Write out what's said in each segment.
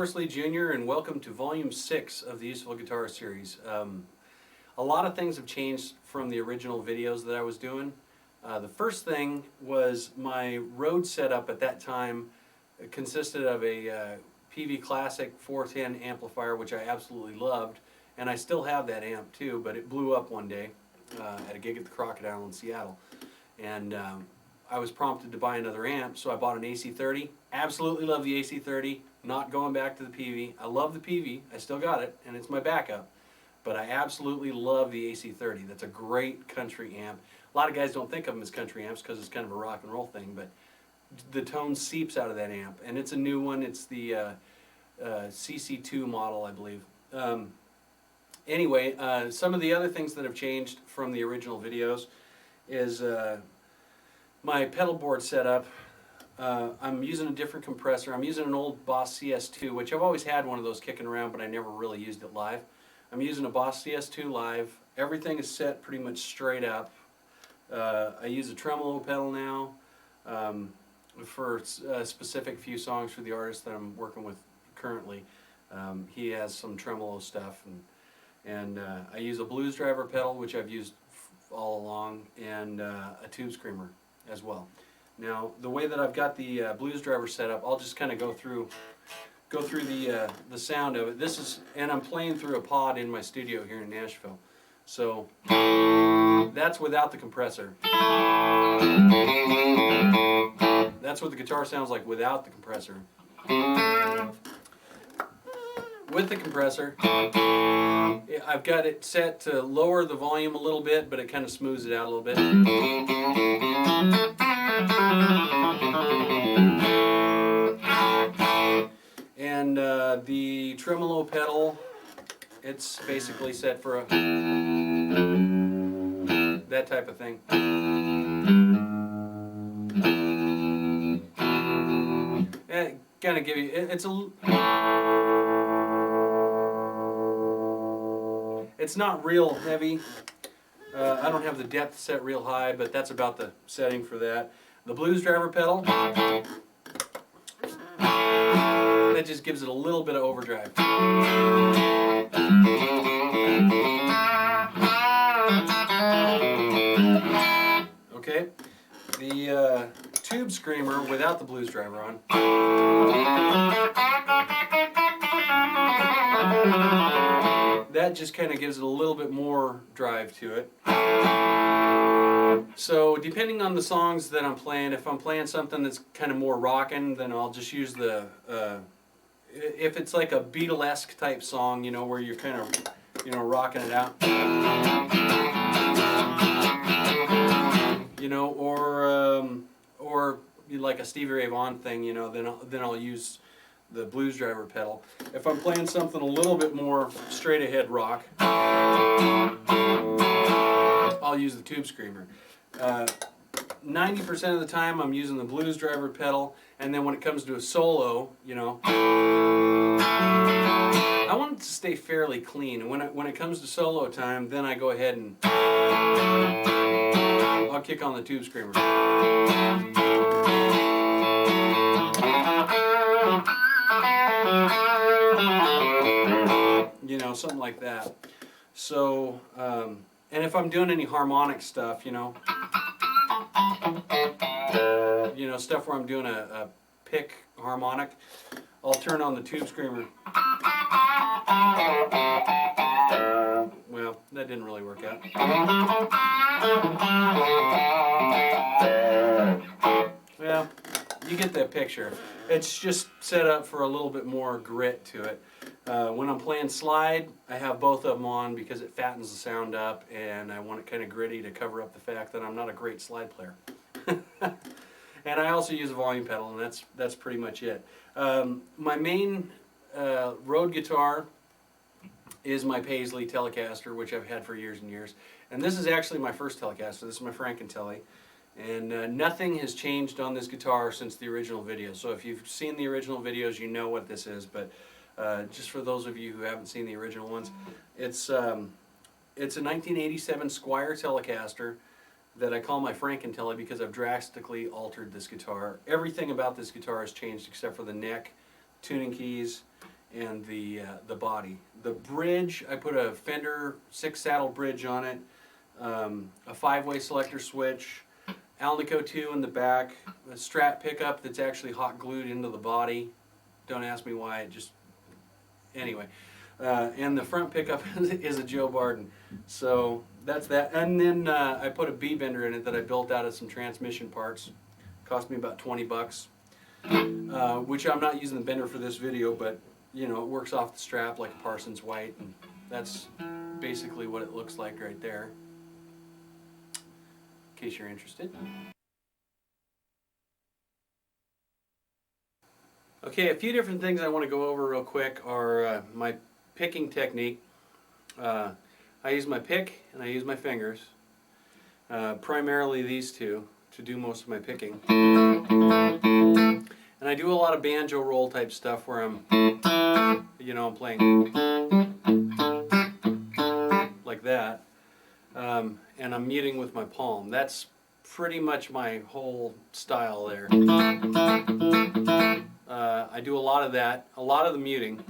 Forrest Jr. and welcome to Volume 6 of the Useful Guitar series. A lot of things have changed from the original videos that I was doing. The first thing was my Rode setup at that time consisted of a PV Classic 410 amplifier, which I absolutely loved, and I still have that amp too, but it blew up one day at a gig at the Crocodile in Seattle. And I was prompted to buy another amp, so I bought an AC30. Absolutely love the AC30, not going back to the PV. I love the PV, I still got it, and it's my backup. But I absolutely love the AC30. That's a great country amp. A lot of guys don't think of them as country amps because it's kind of a rock and roll thing, but the tone seeps out of that amp. And it's a new one, it's the CC2 model, I believe. Anyway, some of the other things that have changed from the original videos is my pedal board setup. I'm using a different compressor. I'm using an old Boss CS2, which I've always had one of those kicking around, but I never really used it live. I'm using a Boss CS2 live. Everything is set pretty much straight up. I use a tremolo pedal now for a specific few songs for the artist that I'm working with currently. He has some tremolo stuff, and I use a blues driver pedal, which I've used all along, and a tube screamer as well. Now, the way that I've got the blues driver set up, I'll just kind of go through the sound of it. This is, and I'm playing through a pod in my studio here in Nashville. So that's without the compressor. That's what the guitar sounds like without the compressor. With the compressor, I've got it set to lower the volume a little bit, but it kind of smooths it out a little bit. And the tremolo pedal, it's basically set for that type of thing. It kind of give you, it's not real heavy. I don't have the depth set real high, but that's about the setting for that. The blues driver pedal, that just gives it a little bit of overdrive. Okay, the tube screamer without the blues driver on. That just kind of gives it a little bit more drive to it. So depending on the songs that I'm playing, if I'm playing something that's kind of more rockin', then I'll just use the, if it's like a Beatlesque type song, you know, where you're kind of, you know, rocking it out. You know, or like a Stevie Ray Vaughan thing, you know, then I'll use the blues driver pedal. If I'm playing something a little bit more straight ahead rock, I'll use the tube screamer. 90% of the time I'm using the blues driver pedal, and then when it comes to a solo, you know, I want it to stay fairly clean. And when it comes to solo time, then I go ahead and I'll kick on the tube screamer. You know, something like that. So, and if I'm doing any harmonic stuff, you know, stuff where I'm doing a pick harmonic, I'll turn on the tube screamer. Well, that didn't really work out. Well, you get that picture. It's just set up for a little bit more grit to it. When I'm playing slide, I have both of them on because it fattens the sound up, and I want it kind of gritty to cover up the fact that I'm not a great slide player. And I also use a volume pedal, and that's pretty much it. My main Rode guitar is my Paisley Telecaster, which I've had for years and years. And this is actually my first Telecaster. This is my Frankentelli. And nothing has changed on this guitar since the original video. So if you've seen the original videos, you know what this is. But just for those of you who haven't seen the original ones, it's a 1987 Squier Telecaster that I call my Frankentelli because I've drastically altered this guitar. Everything about this guitar has changed except for the neck, tuning keys, and the body. The bridge, I put a Fender 6-saddle bridge on it, a 5-way selector switch, Alnico 2 in the back, a Strat pickup that's actually hot glued into the body. Don't ask me why, it just, anyway. And the front pickup is a Joe Barden. So that's that. And then I put a B-bender in it that I built out of some transmission parts. Cost me about 20 bucks. Which I'm not using the bender for this video, but you know, it works off the strap like a Parsons White, and that's basically what it looks like right there, in case you're interested. Okay, a few different things I want to go over real quick are my picking technique. I use my pick and I use my fingers, primarily these two, to do most of my picking. And I do a lot of banjo roll type stuff where I'm, you know, I'm playing like that, and I'm muting with my palm. That's pretty much my whole style there. I do a lot of that, a lot of the muting.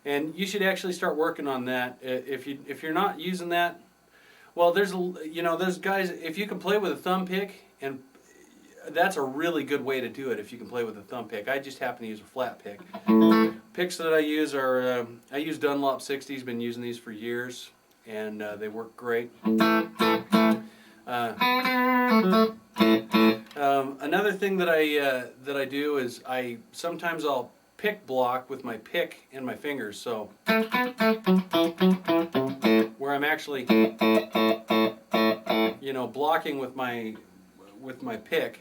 And you should actually start working on that. If you're not using that, well, there's guys, if you can play with a thumb pick, and that's a really good way to do it if you can play with a thumb pick. I just happen to use a flat pick. Picks that I use are, I use Dunlop 60s, been using these for years, and they work great. Another thing that I do is sometimes I'll pick block with my pick and my fingers, so where I'm actually, you know, blocking with my pick.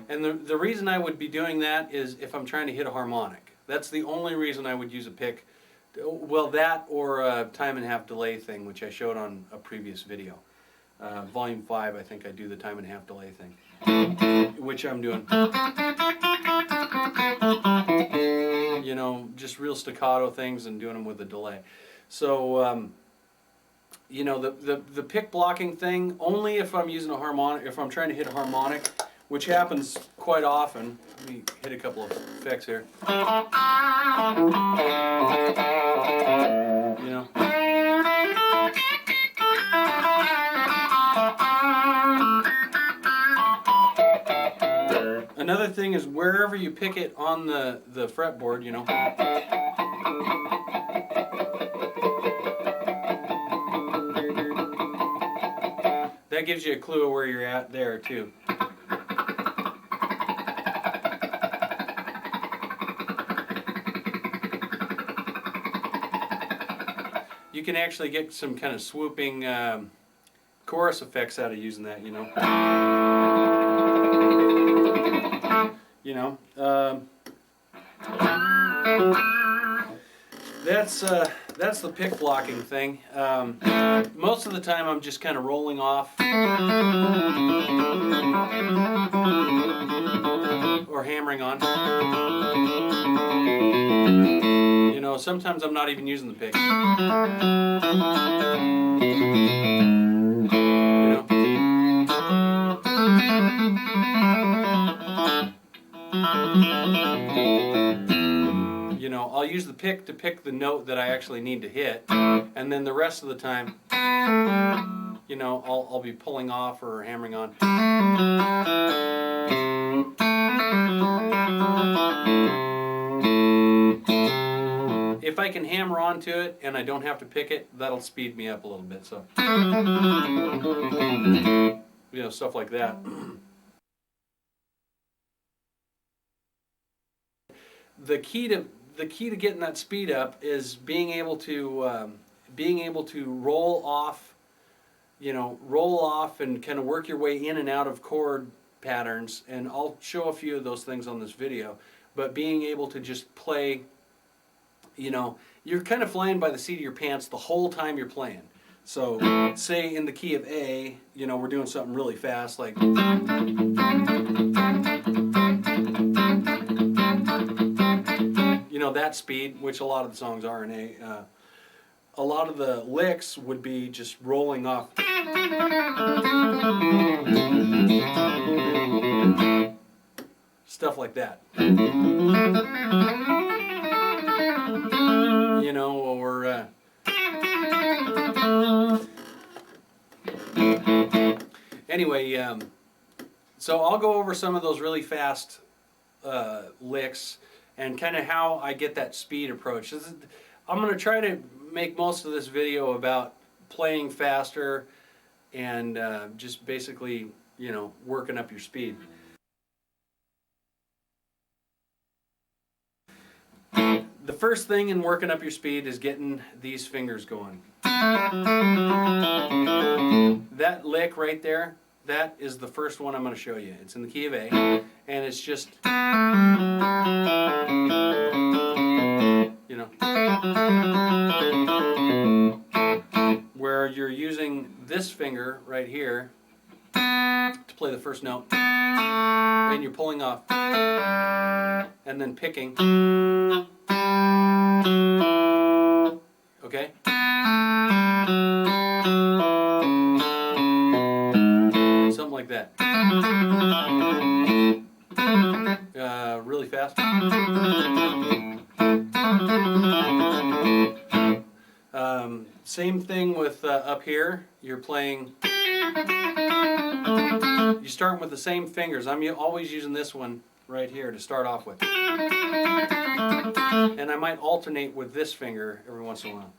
And the reason I would be doing that is if I'm trying to hit a harmonic. That's the only reason I would use a pick. Well, that or a time and a half delay thing, which I showed on a previous video. Volume 5, I think I do the time and a half delay thing, which I'm doing. You know, just real staccato things and doing them with a delay. So, you know, the pick blocking thing, only if I'm using a harmonic, if I'm trying to hit a harmonic, which happens quite often. Let me hit a couple of effects here. You know. Another thing is wherever you pick it on the fretboard, you know. That gives you a clue of where you're at there too. You can actually get some kind of swooping chorus effects out of using that, you know. You know, that's the pick blocking thing. Most of the time I'm just kind of rolling off or hammering on. You know, sometimes I'm not even using the pick. You know, I'll use the pick to pick the note that I actually need to hit, and then the rest of the time, you know, I'll be pulling off or hammering on. If I can hammer onto it and I don't have to pick it, that'll speed me up a little bit. So, you know, stuff like that. The key to getting that speed up is being able to roll off, you know, and kind of work your way in and out of chord patterns. And I'll show a few of those things on this video. But being able to just play, you know, you're kind of flying by the seat of your pants the whole time you're playing. So, say in the key of A, you know, we're doing something really fast, like. You know, that speed, which a lot of the songs are in A. A lot of the licks would be just rolling off. Stuff like that. You know, or anyway, so I'll go over some of those really fast licks and kind of how I get that speed approach. I'm going to try to make most of this video about playing faster and just basically, you know, working up your speed. The first thing in working up your speed is getting these fingers going. That lick right there, that is the first one I'm going to show you. It's in the key of A, and it's just, you know, where you're using this finger right here to play the first note, and you're pulling off, and then picking. Okay? Something like that. Really fast. Same thing with up here. You're playing. You start with the same fingers. I'm always using this one right here to start off with. And I might alternate with this finger every once in a while.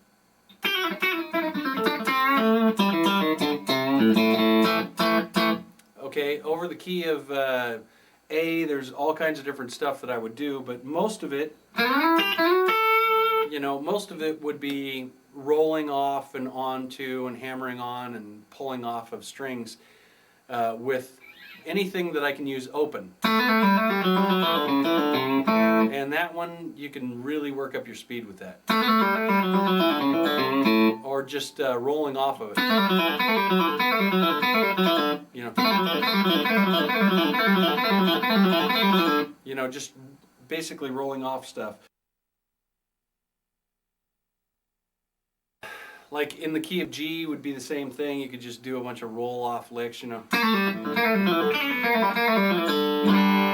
Okay, over the key of A, there's all kinds of different stuff that I would do, but most of it, you know, most of it would be rolling off and onto and hammering on and pulling off of strings with anything that I can use open. And that one, you can really work up your speed with that. Or just rolling off of it. You know, just basically rolling off stuff. Like in the key of G would be the same thing. You could just do a bunch of roll-off licks, you know.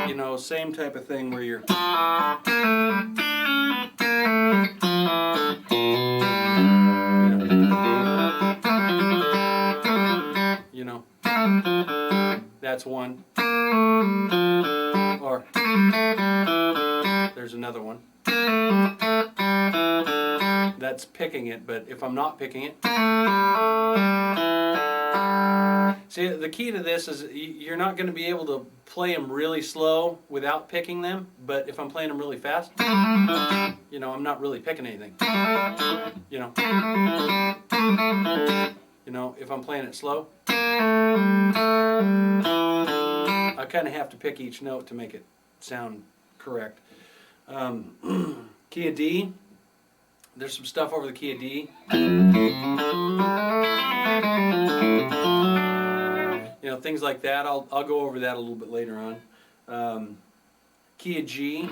You know, same type of thing where you're... You know, that's one. Or there's another one. That's picking it, but if I'm not picking it... See, the key to this is you're not going to be able to play them really slow without picking them, but if I'm playing them really fast, you know, I'm not really picking anything. You know, if I'm playing it slow, I kind of have to pick each note to make it sound correct. Key of D. There's some stuff over the key of D. You know, things like that. I'll go over that a little bit later on. Key of G.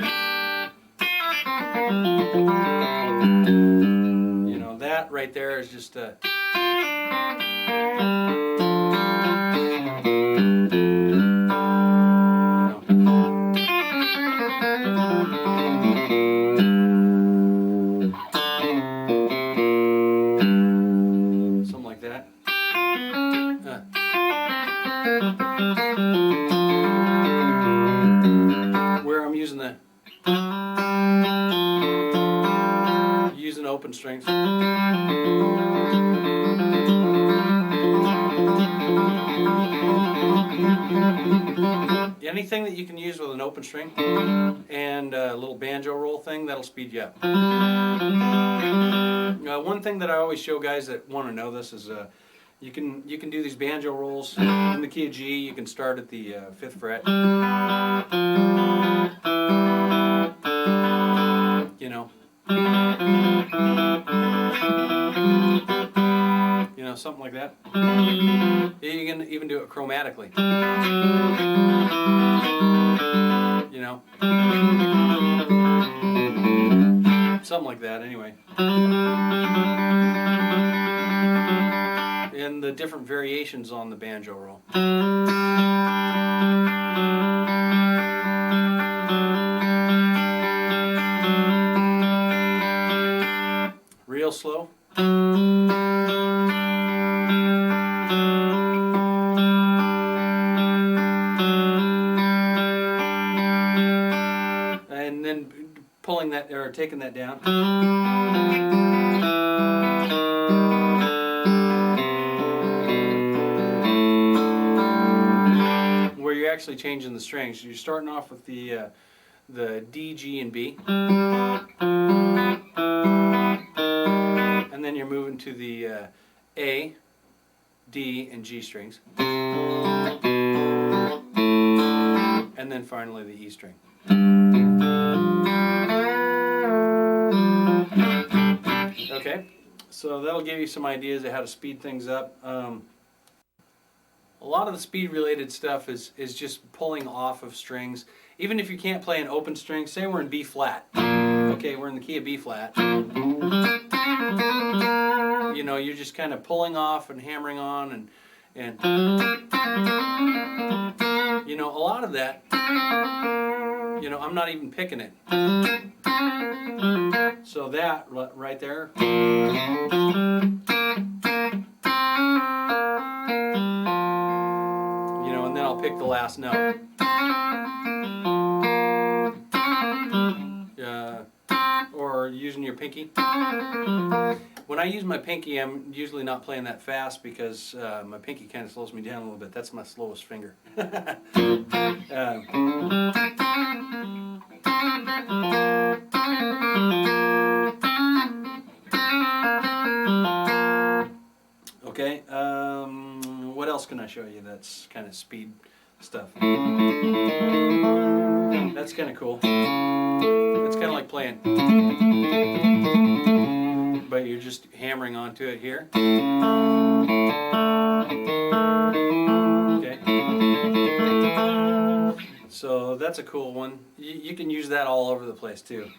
You know, that right there is just a... where I'm using open strings. Anything that you can use with an open string and a little banjo roll thing, that'll speed you up. One thing that I always show guys that want to know this is you can do these banjo rolls in the key of G. You can start at the 5th fret. You know. You know, something like that. You can even do it chromatically. You know. Something like that, anyway. And the different variations on the banjo roll. Real slow. And then pulling that, or taking that down. Where you're actually changing the strings. You're starting off with the D, G, and B. And then you're moving to the A, D, and G strings. And then finally the E string. Okay, so that'll give you some ideas of how to speed things up. A lot of the speed related stuff is just pulling off of strings. Even if you can't play an open string, say we're in B flat. Okay, we're in the key of B flat. You know, you're just kind of pulling off and hammering on and you know, a lot of that, you know, I'm not even picking it. So that right there. You know, and then I'll pick the last note. Or using your pinky. When I use my pinky, I'm usually not playing that fast because my pinky kind of slows me down a little bit. That's my slowest finger. Okay, what else can I show you that's kind of speed stuff? That's kind of cool. It's kind of like playing, but you're just hammering onto it here. Okay. So that's a cool one. You can use that all over the place too.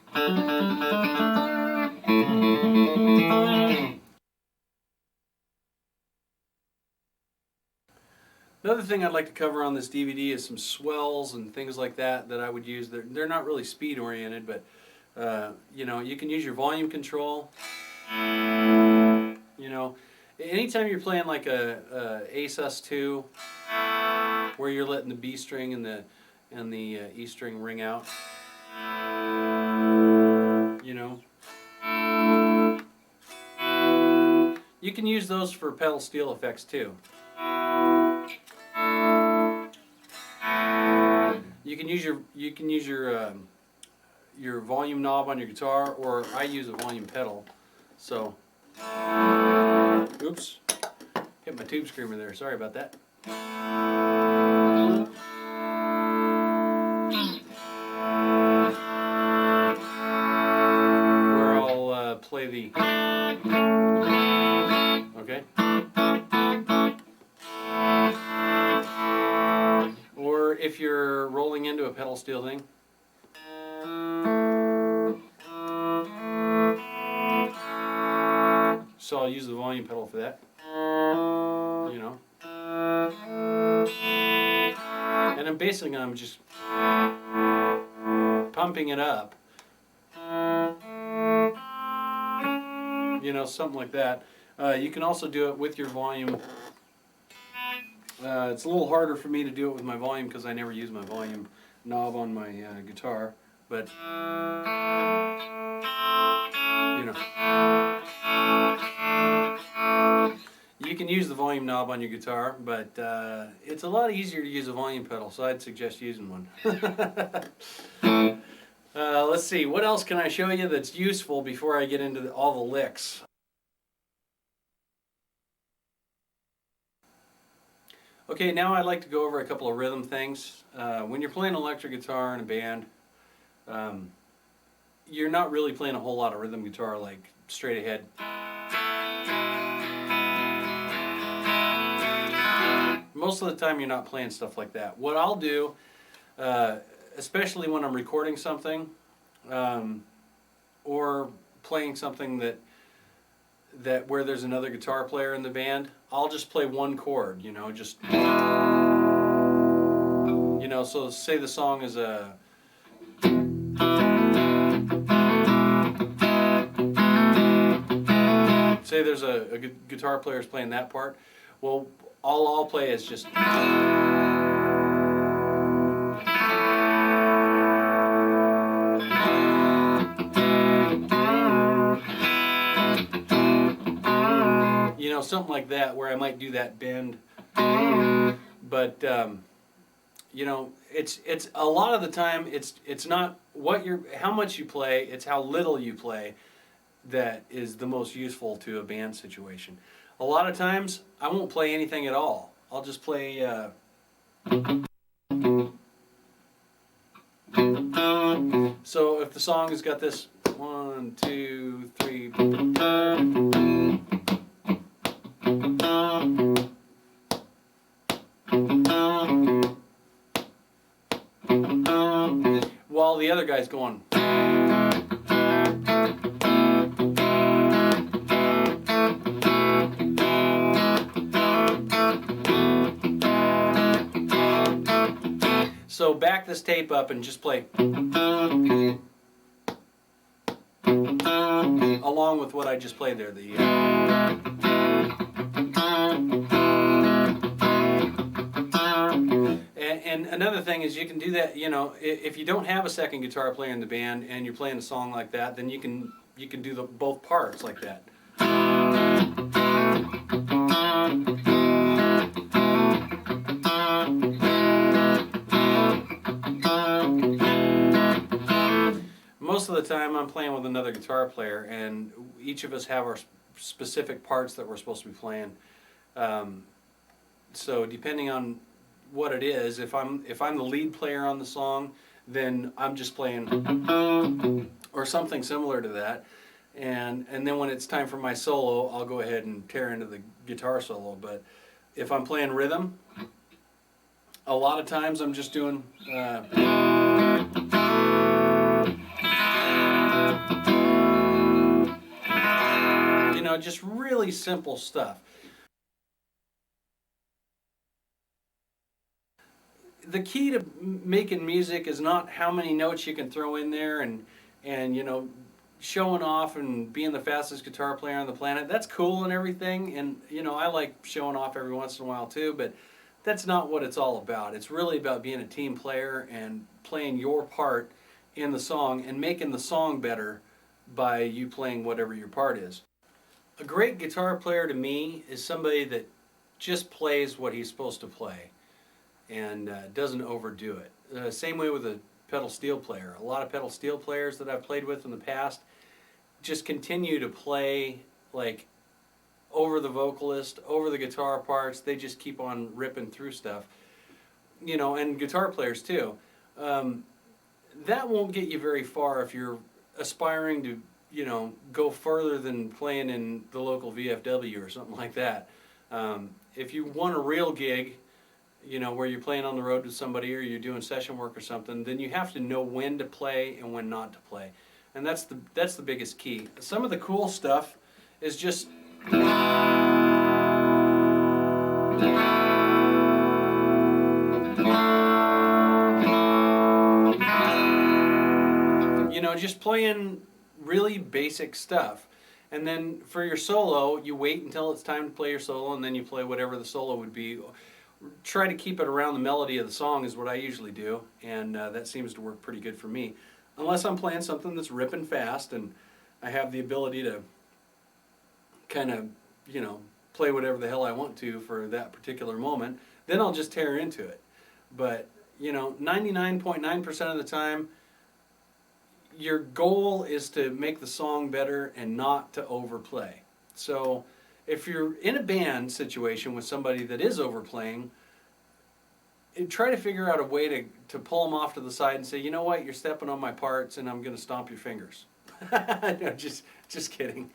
Another thing I'd like to cover on this DVD is some swells and things like that I would use. They're not really speed oriented, but you know, you can use your volume control. You know, anytime you're playing like a A-sus2, where you're letting the B string and the E string ring out. You know, you can use those for pedal steel effects too. You can use your volume knob on your guitar, or I use a volume pedal. So, oops, hit my tube screamer there. Sorry about that. Where I'll play the, okay. Or if you're rolling into a pedal steel thing. So I'll use the volume pedal for that. You know. And then basically I'm just pumping it up. You know, something like that. You can also do it with your volume. It's a little harder for me to do it with my volume because I never use my volume knob on my guitar, but you know, you can use the volume knob on your guitar, but it's a lot easier to use a volume pedal, so I'd suggest using one. Let's see, what else can I show you that's useful before I get into all the licks? Okay, now I'd like to go over a couple of rhythm things. When you're playing electric guitar in a band, you're not really playing a whole lot of rhythm guitar like straight ahead. Most of the time you're not playing stuff like that. What I'll do, especially when I'm recording something or playing something that where there's another guitar player in the band, I'll just play one chord, you know, just, so say the song is a, say there's a guitar player is playing that part, well, all I'll play is just, something like that, where I might do that bend. But it's a lot of the time it's not how much you play, it's how little you play that is the most useful to a band situation. A lot of times I won't play anything at all. I'll just play so if the song has got this 1, 2, 3, while the other guy's going, so back this tape up and just play along with what I just played there. And another thing is you can do that, if you don't have a second guitar player in the band and you're playing a song like that, then you can do both parts like that. Most of the time I'm playing with another guitar player, and each of us have our specific parts that we're supposed to be playing. So depending on what it is, if I'm the lead player on the song, then I'm just playing or something similar to that, and then when it's time for my solo, I'll go ahead and tear into the guitar solo. But if I'm playing rhythm, a lot of times I'm just doing just really simple stuff. The key to making music is not how many notes you can throw in there and showing off and being the fastest guitar player on the planet. That's cool and everything, and I like showing off every once in a while too, but that's not what it's all about. It's really about being a team player and playing your part in the song and making the song better by you playing whatever your part is. A great guitar player to me is somebody that just plays what he's supposed to play and doesn't overdo it. Same way with a pedal steel player. A lot of pedal steel players that I've played with in the past just continue to play like over the vocalist, over the guitar parts. They just keep on ripping through stuff. And guitar players too. That won't get you very far if you're aspiring to go further than playing in the local VFW or something like that. If you want a real gig, where you're playing on the road with somebody or you're doing session work or something, then you have to know when to play and when not to play. And that's the biggest key. Some of the cool stuff is just just playing really basic stuff. And then for your solo, you wait until it's time to play your solo, and then you play whatever the solo would be. Try to keep it around the melody of the song is what I usually do, and that seems to work pretty good for me. Unless I'm playing something that's ripping fast and I have the ability to kind of, play whatever the hell I want to for that particular moment, then I'll just tear into it. But, 99.9% of the time, your goal is to make the song better and not to overplay. So if you're in a band situation with somebody that is overplaying, try to figure out a way to pull them off to the side and say, you know what, you're stepping on my parts and I'm going to stomp your fingers. No, just kidding.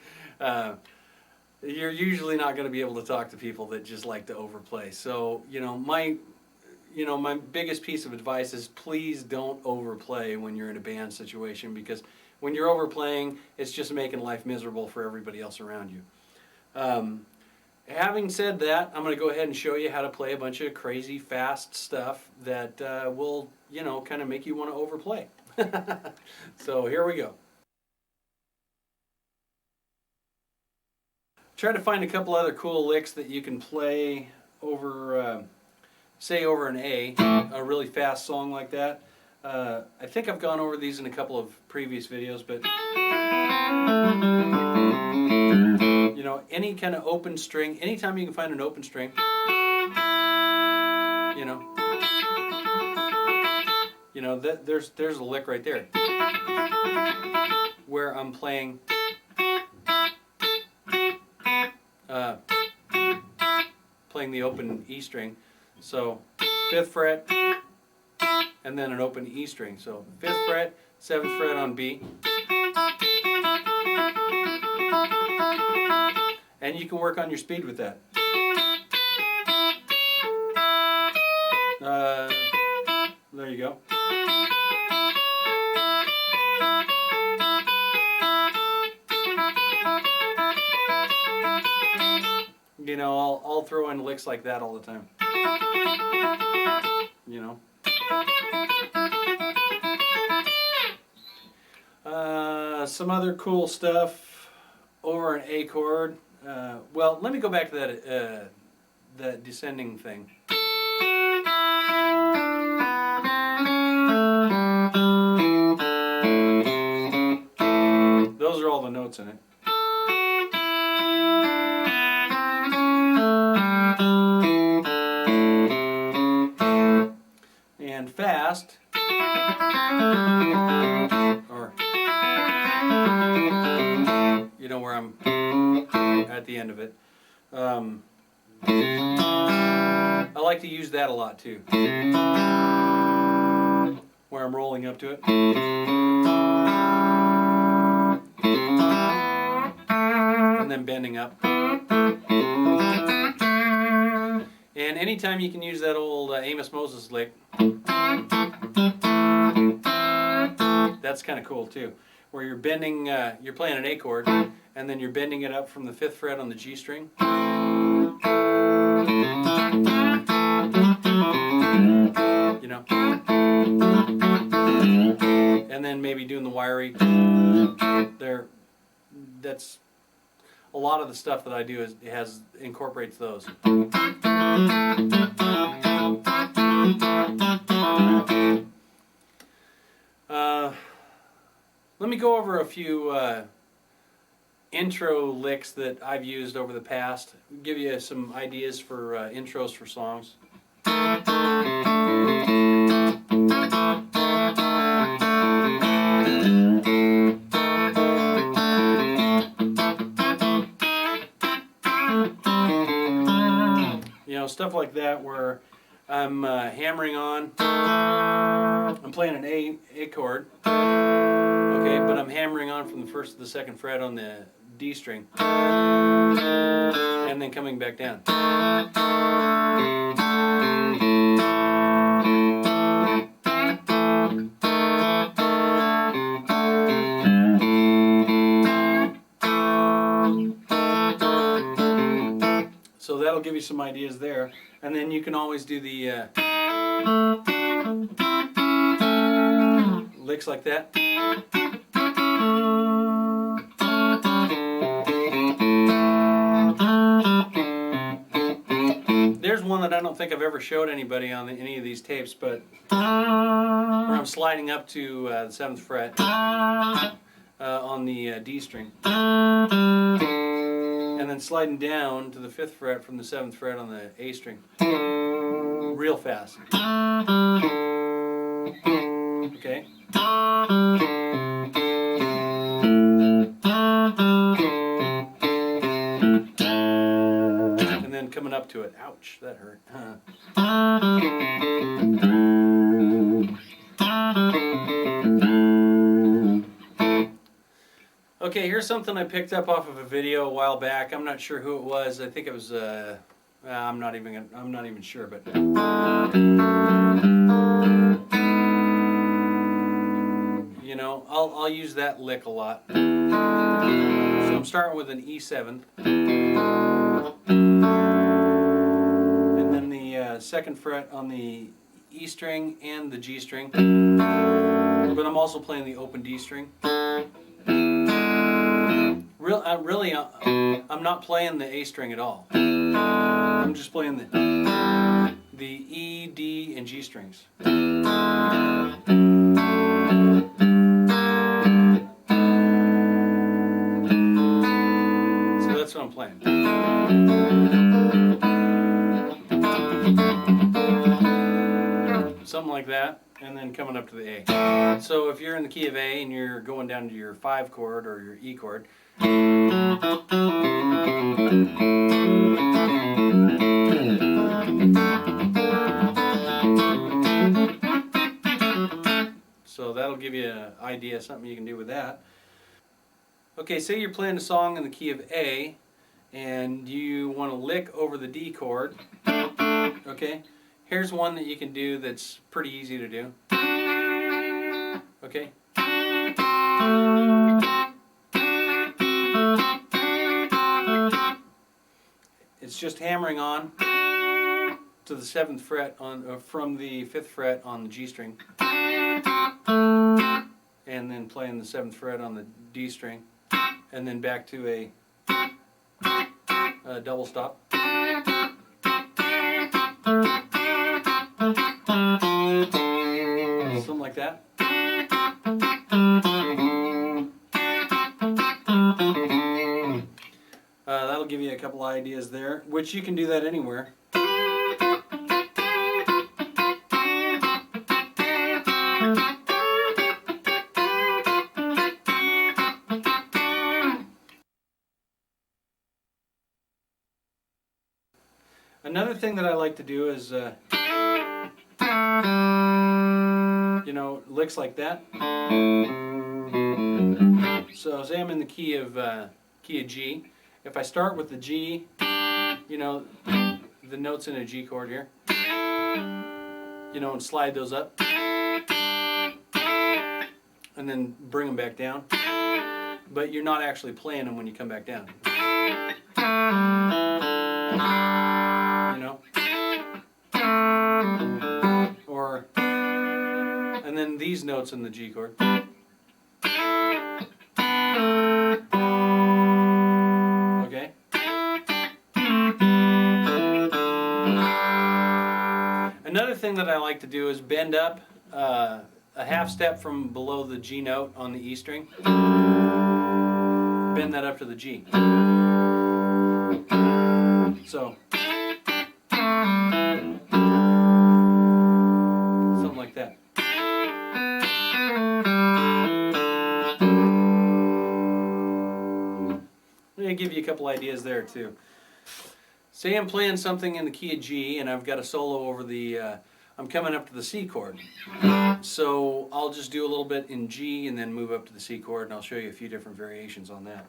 You're usually not going to be able to talk to people that just like to overplay. So, my biggest piece of advice is please don't overplay when you're in a band situation, because when you're overplaying, it's just making life miserable for everybody else around you. Having said that, I'm going to go ahead and show you how to play a bunch of crazy fast stuff that will, you know, kind of make you want to overplay. So here we go. Try to find a couple other cool licks that you can play over, say over an a really fast song like that. I think I've gone over these in a couple of previous videos, but you know, any kind of open string, anytime you can find an open string, there's a lick right there where I'm playing the open E string. So 5th fret and then an open E string. So 5th fret, 7th fret on B. And you can work on your speed with that. There you go. You know, I'll throw in licks like that all the time. You know. Some other cool stuff over an A chord. Well, let me go back to that descending thing. Those are all the notes in it. And fast, or you know where I'm at the end of it. I like to use that a lot too, where I'm rolling up to it. And then bending up. And anytime you can use that old Amos Moses lick, that's kind of cool too, where you're bending, you're playing an A chord, and then you're bending it up from the 5th fret on the G string. You know, and then maybe doing the wiry there. That's a lot of the stuff that I do incorporates those. Let me go over a few intro licks that I've used over the past. Give you some ideas for intros for songs. You know, stuff like that where I'm hammering on. I'm playing an A chord. Okay, but I'm hammering on from the 1st to the 2nd fret on the D string, and then coming back down. So that'll give you some ideas there, and then you can always do the licks like that. There's one that I don't think I've ever showed anybody on any of these tapes, but where I'm sliding up to the 7th fret on the D string, and then sliding down to the 5th fret from the 7th fret on the A string, real fast. Okay. And then coming up to it. Ouch, that hurt. Okay, here's something I picked up off of a video a while back. I'm not sure who it was. I think it was I'm not even sure, but you know, I'll use that lick a lot. So I'm starting with an E7th. And then the second fret on the E string and the G string. But I'm also playing the open D string. Really, I'm not playing the A string at all. I'm just playing the E, D, and G strings. So that's what I'm playing. Something like that, and then coming up to the A. So if you're in the key of A and you're going down to your 5 chord or your E chord, so that'll give you an idea, something you can do with that. Okay, say you're playing a song in the key of A and you want to lick over the D chord. Okay, here's one that you can do that's pretty easy to do. Okay. It's just hammering on to the 7th fret on from the 5th fret on the G string, and then playing the 7th fret on the D string, and then back to a double stop. Something like that. That'll give you a couple ideas there, which you can do that anywhere. Another thing that I like to do is, you know, licks like that. So say I'm in the key of G. If I start with the G, you know, the notes in a G chord here, you know, and slide those up, and then bring them back down. But you're not actually playing them when you come back down. You know? Or, and then these notes in the G chord. Okay? Another thing that I like to do is bend up a half step from below the G note on the E string. Bend that up to the G. So, something like that. I'm going to give you a couple ideas there too. Say I'm playing something in the key of G and I've got a solo over the, I'm coming up to the C chord. So I'll just do a little bit in G and then move up to the C chord, and I'll show you a few different variations on that.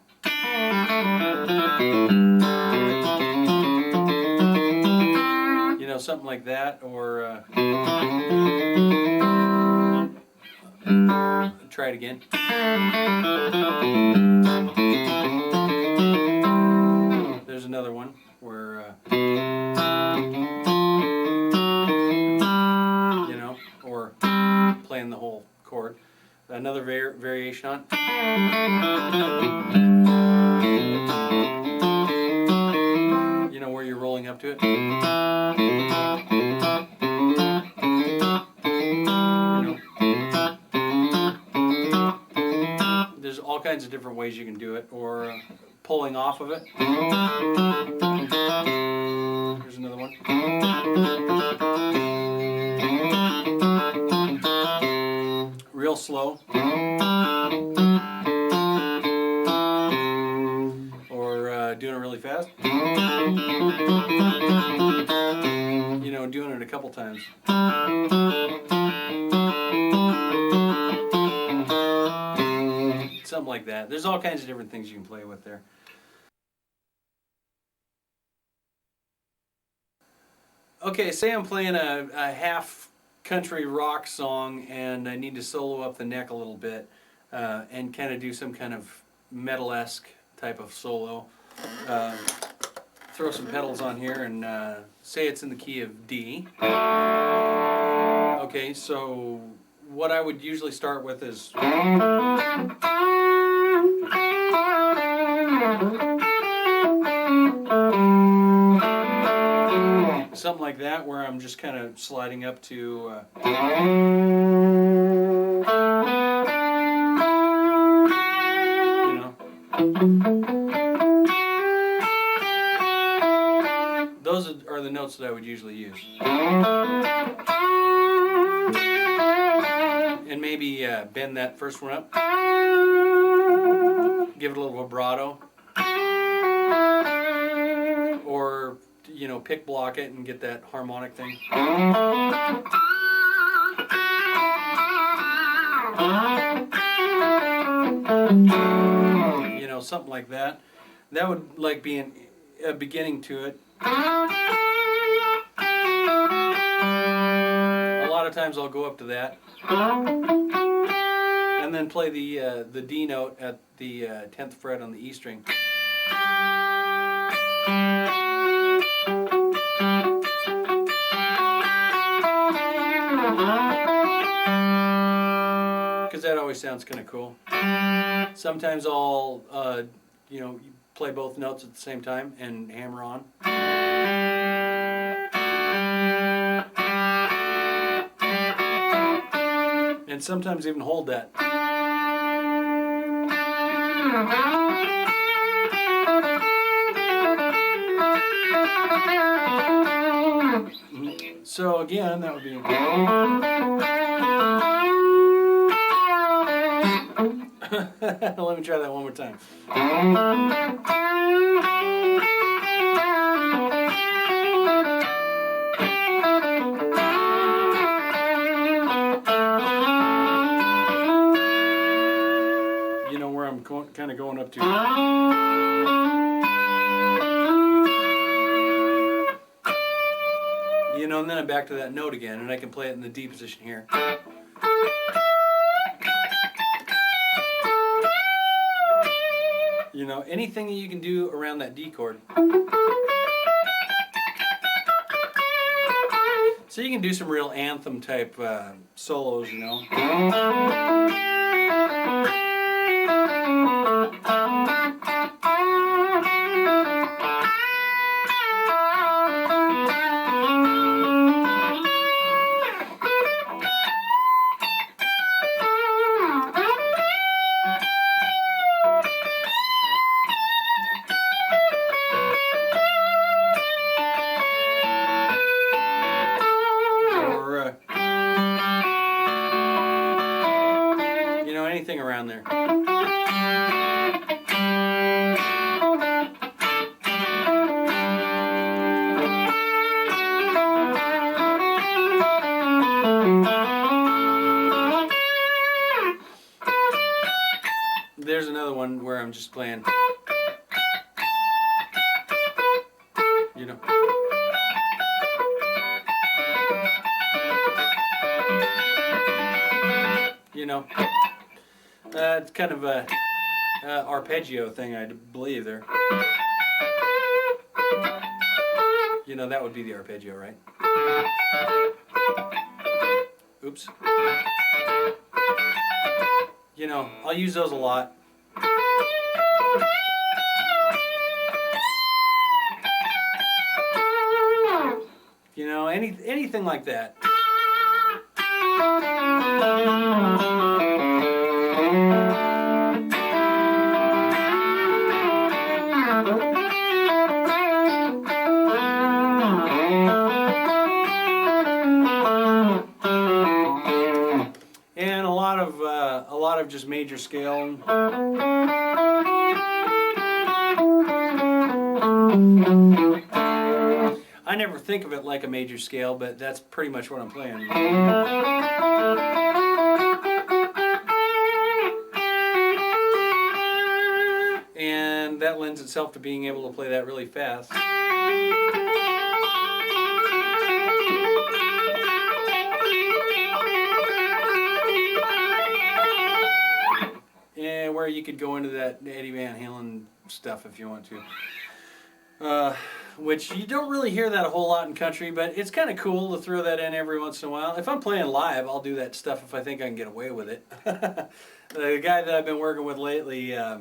You know, something like that, or try it again. There's another one where, you know, or playing the whole chord. Another variation on. You know, where you're rolling up to it. There's all kinds of different ways you can do it, or pulling off of it. Here's another one. Real slow. Or doing it really fast. You know, doing it a couple times. Something like that. There's all kinds of different things you can play with there. Okay, say I'm playing a half country rock song and I need to solo up the neck a little bit and kind of do some kind of metal-esque type of solo. throw some pedals on here and say it's in the key of D. Okay, so what I would usually start with is something like that, where I'm just kind of sliding up to you know, those are the notes that I would usually use. And maybe bend that first one up, give it a little vibrato, or you know, pick block it and get that harmonic thing. You know, something like that. That would like be a beginning to it. A lot of times I'll go up to that and then play the D note at the 10th fret on the E string. Because that always sounds kind of cool. Sometimes I'll you know, play both notes at the same time and hammer on. And sometimes even hold that. So again, that would be... Let me try that one more time. You know where I'm kind of going up to. You know, and then I'm back to that note again, and I can play it in the D position here. You know, anything that you can do around that D chord. So you can do some real anthem type solos, you know. Anything around there. There's another one where I'm just playing, you know. You know. It's kind of a arpeggio thing, I believe there. You know, that would be the arpeggio, right? Oops. You know, I'll use those a lot. You know, anything like that. And a lot of just major scale. I never think of it like a major scale, but that's pretty much what I'm playing. And that lends itself to being able to play that really fast. And where you could go into that Eddie Van Halen stuff if you want to. which you don't really hear that a whole lot in country, but it's kind of cool to throw that in every once in a while. If I'm playing live, I'll do that stuff if I think I can get away with it. The guy that I've been working with lately, the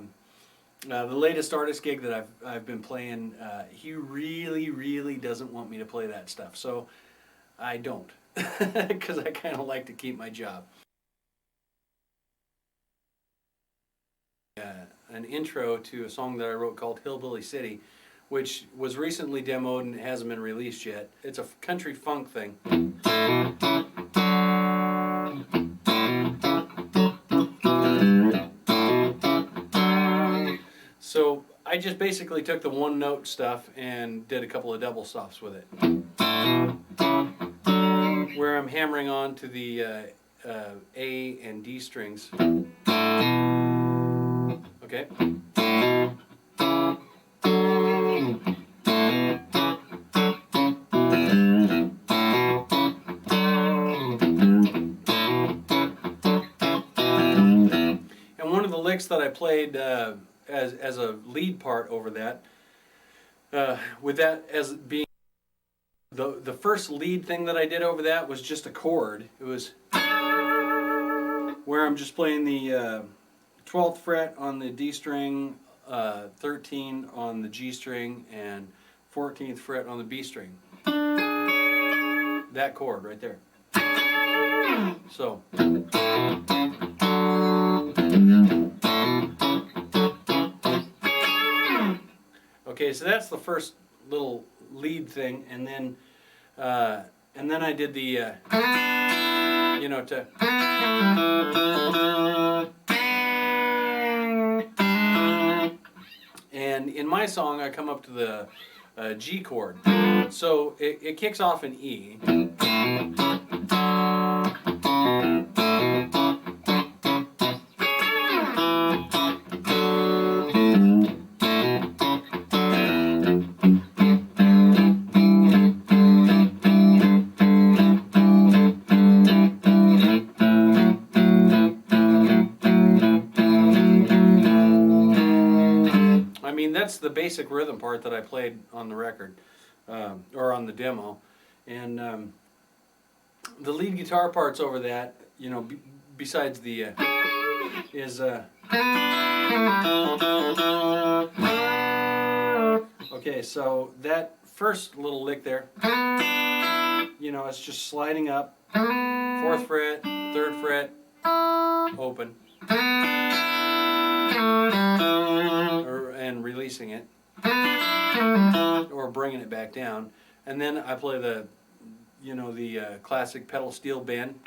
latest artist gig that I've been playing, he really doesn't want me to play that stuff, so I don't, because I kind of like to keep my job. An intro to a song that I wrote called Hillbilly City, which was recently demoed and hasn't been released yet. It's a country funk thing. So I just basically took the one note stuff and did a couple of double stops with it, where I'm hammering on to the A and D strings. Okay. And one of the licks that I played as a lead part over that, with that as being the first lead thing that I did over that was just a chord. It was where I'm just playing the 12th fret on the D string, 13 on the G string, and 14th fret on the B string. That chord right there. So. Okay, so that's the first little lead thing, and then I did the you know, to. And in my song, I come up to the G chord. So it kicks off in E. I mean, that's the basic rhythm part that I played on the record, or on the demo, and the lead guitar parts over that, you know, besides the is okay. So that first little lick there, you know, it's just sliding up, 4th fret, 3rd fret, open. And releasing it, or bringing it back down, and then I play the, you know, the classic pedal steel bend,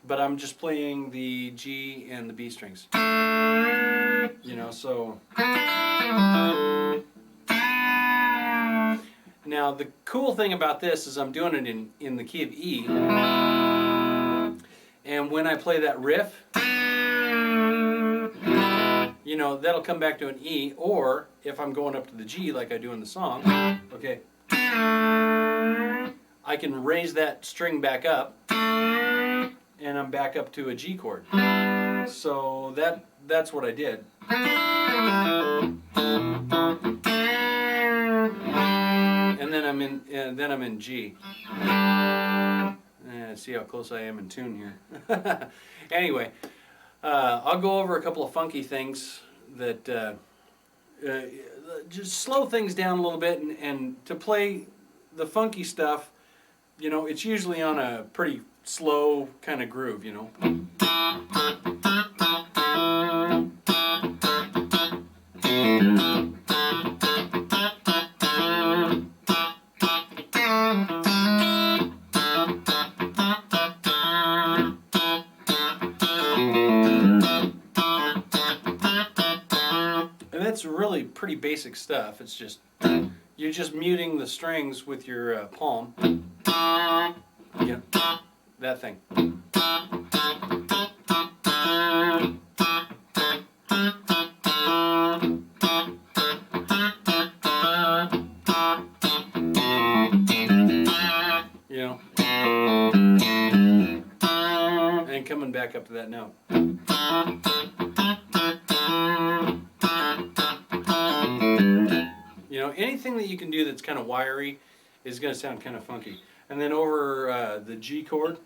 but I'm just playing the G and the B strings, you know. So now the cool thing about this is I'm doing it in the key of E, and when I play that riff, you know, that'll come back to an E, or if I'm going up to the G like I do in the song, okay, I can raise that string back up, and I'm back up to a G chord. So that's what I did. And then I'm in G. See how close I am in tune here. Anyway. I'll go over a couple of funky things that just slow things down a little bit, and to play the funky stuff, you know, it's usually on a pretty slow kind of groove, you know. That's really pretty basic stuff. It's just, you're just muting the strings with your palm. Yeah, that thing. You know, and coming back up to that note. You know, anything anything that you can do that's kind of wiry is going to sound kind of funky. And then over the G chord,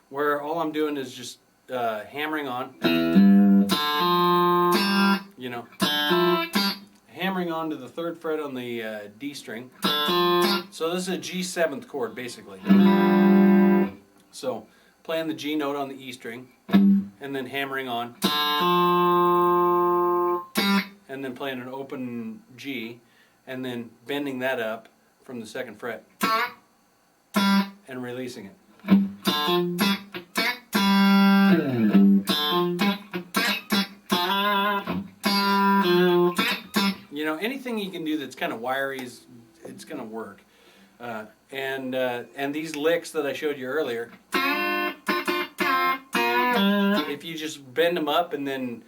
where all I'm doing is just hammering on, you know, hammering on to the 3rd fret on the D string. So this is a G 7th chord basically. So playing the G note on the E string, and then hammering on, and then playing an open G, and then bending that up from the 2nd fret and releasing it. You know, anything you can do that's kind of wiry it's going to work. And these licks that I showed you earlier, if you just bend them up and then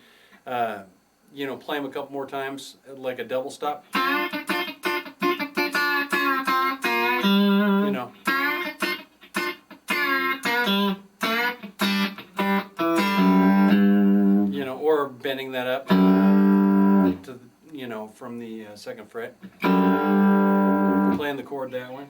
you know, play them a couple more times like a double stop, you know, or bending that up to the, you know, from the 2nd fret, playing the chord that way.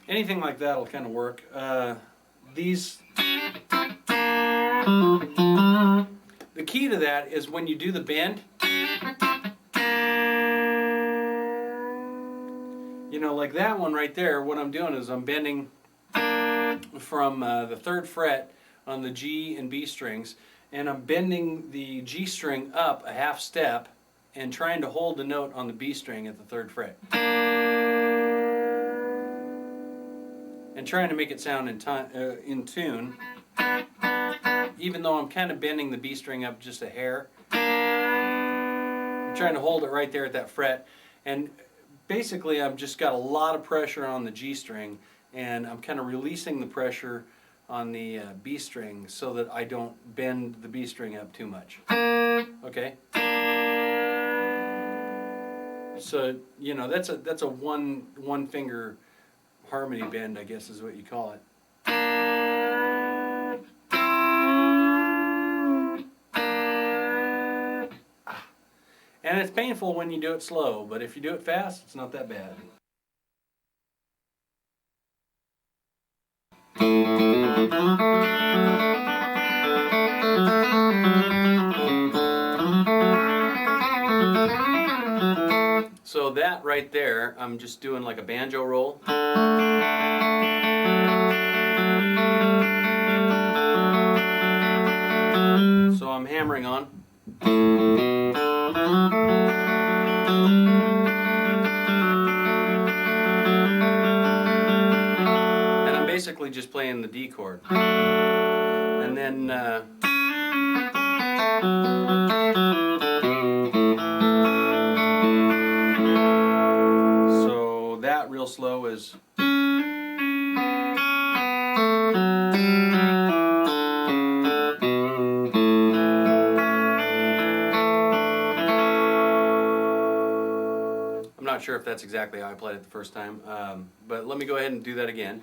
Anything like that will kind of work. The key to that is when you do the bend, you know, like that one right there, what I'm doing is I'm bending from the 3rd fret on the G and B strings, and I'm bending the G string up a half step and trying to hold the note on the B string at the 3rd fret. And trying to make it sound in tune, even though I'm kind of bending the B string up just a hair. I'm trying to hold it right there at that fret, and basically I've just got a lot of pressure on the G string, and I'm kind of releasing the pressure on the B string so that I don't bend the B string up too much. Okay? So, you know, that's a one finger harmony bend, I guess is what you call it. And it's painful when you do it slow, but if you do it fast, it's not that bad. So that right there, I'm just doing like a banjo roll. So I'm hammering on. And I'm basically just playing the D chord. And then so that real slow is I'm not sure if that's exactly how I played it the first time, but let me go ahead and do that again.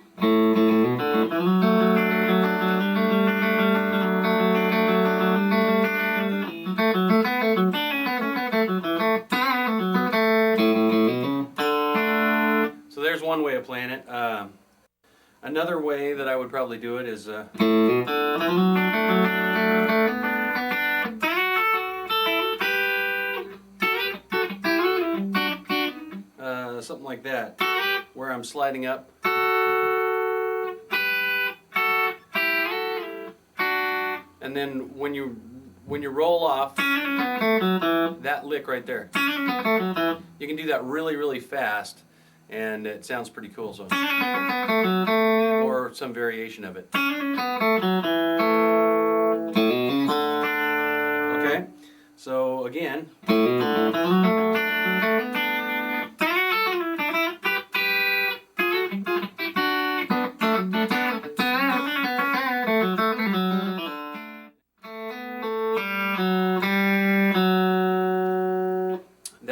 So there's one way of playing it. Another way that I would probably do it is something like that, where I'm sliding up and then when you roll off that lick right there, you can do that really fast and it sounds pretty cool. So, or some variation of it. Okay, so again.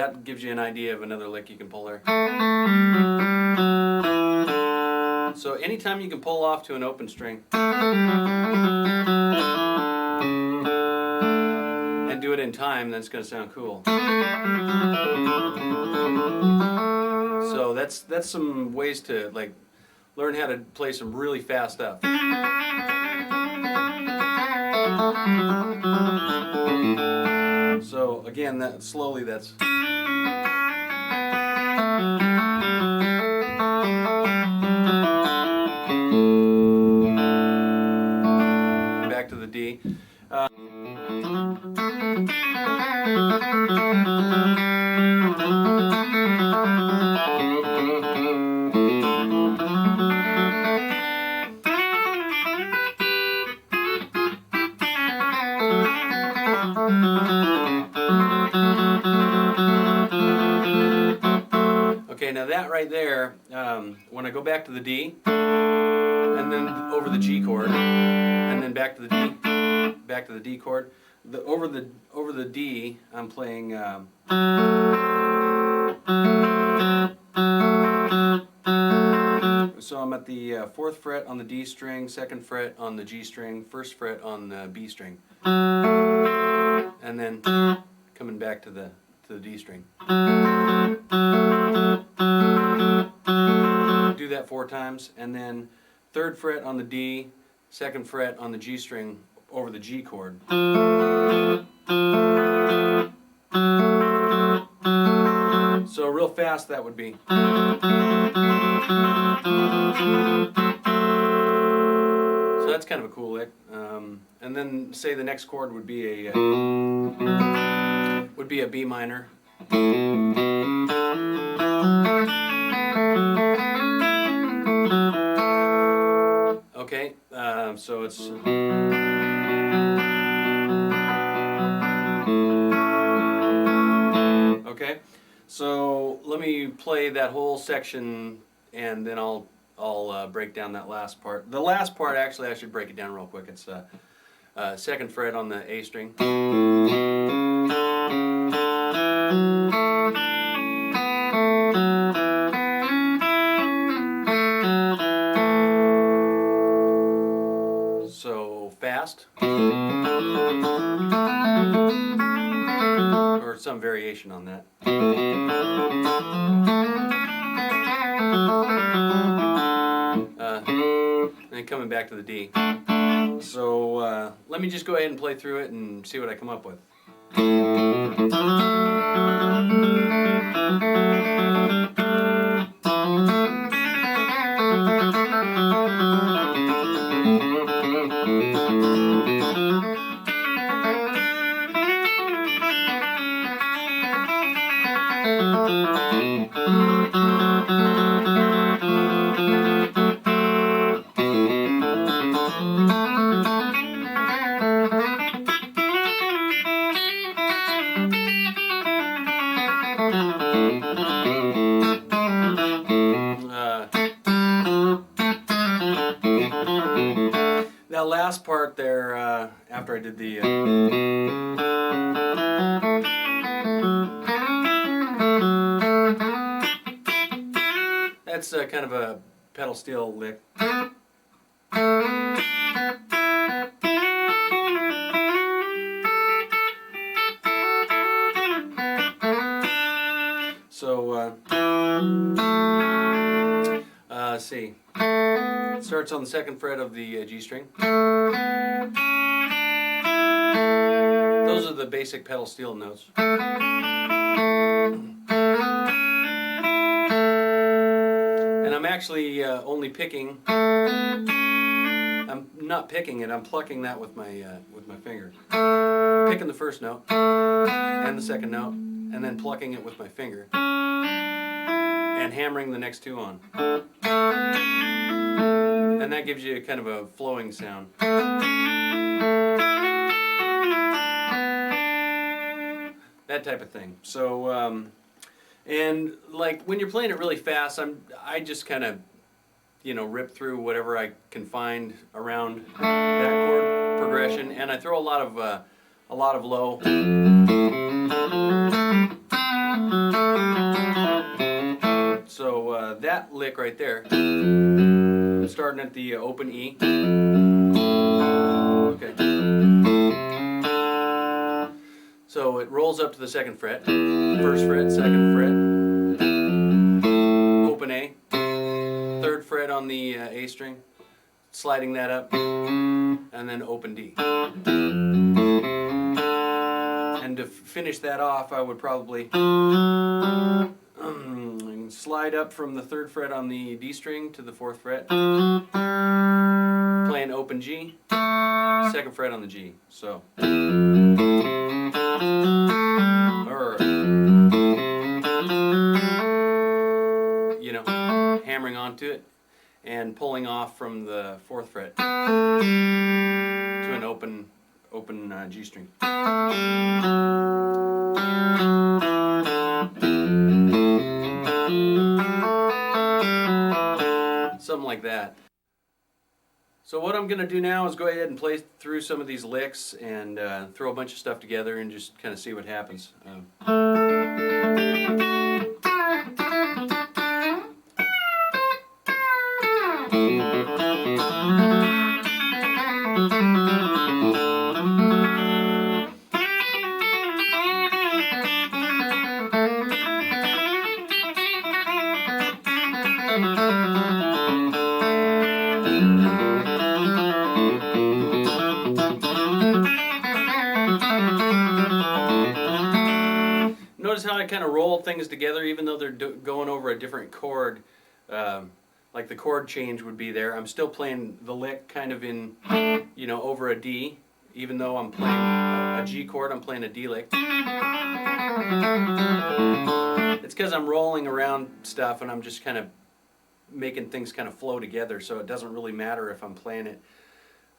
that gives you an idea of another lick you can pull there. So anytime you can pull off to an open string and do it in time, that's going to sound cool. So that's some ways to like learn how to play some really fast stuff. So again, that slowly that's back to the D. Okay, now that right there, when I go back to the D, and then over the G chord, and then back to the D, back to the D chord, over the D, I'm playing. So I'm at the 4th fret on the D string, 2nd fret on the G string, 1st fret on the B string, and then coming back to the D string. Do that 4 times, and then 3rd fret on the D, 2nd fret on the G string over the G chord. So real fast that would be. So that's kind of a cool lick. And then say the next chord would be a B minor. Okay, so it's okay. So let me play that whole section, and then I'll break down that last part. The last part, actually, I should break it down real quick. It's 2nd fret on the A string. So fast, or some variation on that. And coming back to the D. So let me just go ahead and play through it and see what I come up with. That last part there, after I did the that's kind of a pedal steel lick. So let's see. It starts on the 2nd fret of the G string. Those are the basic pedal steel notes. And I'm actually only picking. I'm not picking it. I'm plucking that with my finger. Picking the first note and the 2nd note, and then plucking it with my finger, and hammering the next 2 on. And that gives you kind of a flowing sound. That type of thing. So, and like when you're playing it really fast, I just kind of, rip through whatever I can find around that chord progression, and I throw a lot of low. that lick right there, starting at the open E. Okay. So it rolls up to the 2nd fret, 1st fret, 2nd fret, open A, 3rd fret on the A string, sliding that up, and then open D. And to finish that off, I would probably slide up from the 3rd fret on the D string to the 4th fret, playing open G, 2nd fret on the G. So, or, you know, hammering onto it and pulling off from the 4th fret to an open G string. Something like that. So what I'm going to do now is go ahead and play through some of these licks and throw a bunch of stuff together and just kind of see what happens. Notice how I kind of roll things together even though they're going over a different chord. Like the chord change would be there. I'm still playing the lick kind of in, you know, over a D. Even though I'm playing a G chord, I'm playing a D lick. It's because I'm rolling around stuff and I'm just kind of making things kind of flow together, so it doesn't really matter if I'm playing it.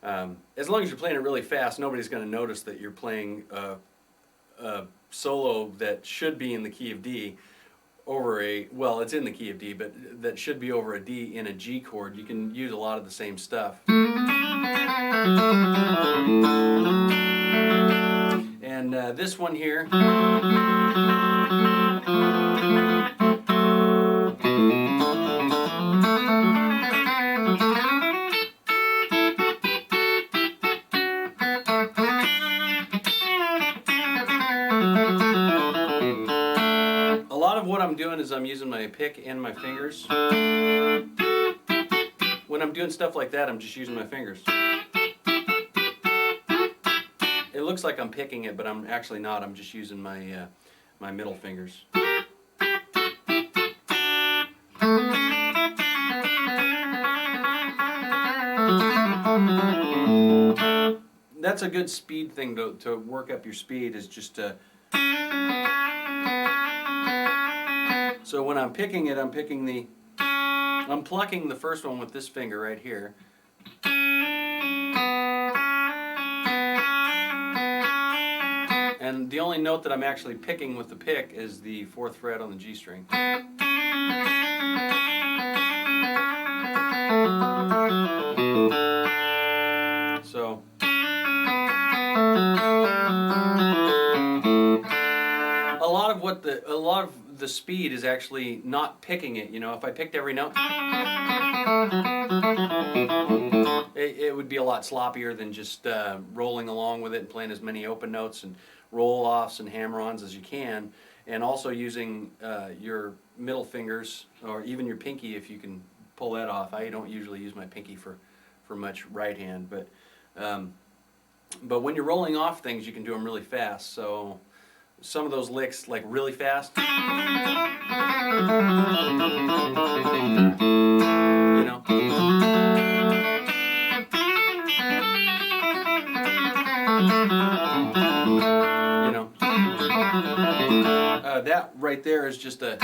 As long as you're playing it really fast, nobody's going to notice that you're playing a solo that should be in the key of D over a, well, it's in the key of D, but that should be over a D in a G chord. You can use a lot of the same stuff. And this one here, what I'm doing is I'm using my pick and my fingers. When I'm doing stuff like that, I'm just using my fingers. It looks like I'm picking it, but I'm actually not. I'm just using my my middle fingers. That's a good speed thing to work up your speed, is just to. So when I'm picking it, I'm plucking the first one with this finger right here. And the only note that I'm actually picking with the pick is the 4th fret on the G string. So a lot of the speed is actually not picking it. You know, if I picked every note, it would be a lot sloppier than just rolling along with it and playing as many open notes and roll-offs and hammer-ons as you can, and also using your middle fingers or even your pinky if you can pull that off. I don't usually use my pinky for much right hand, but when you're rolling off things, you can do them really fast. So some of those licks, like really fast, you know. You know. That right there is just a.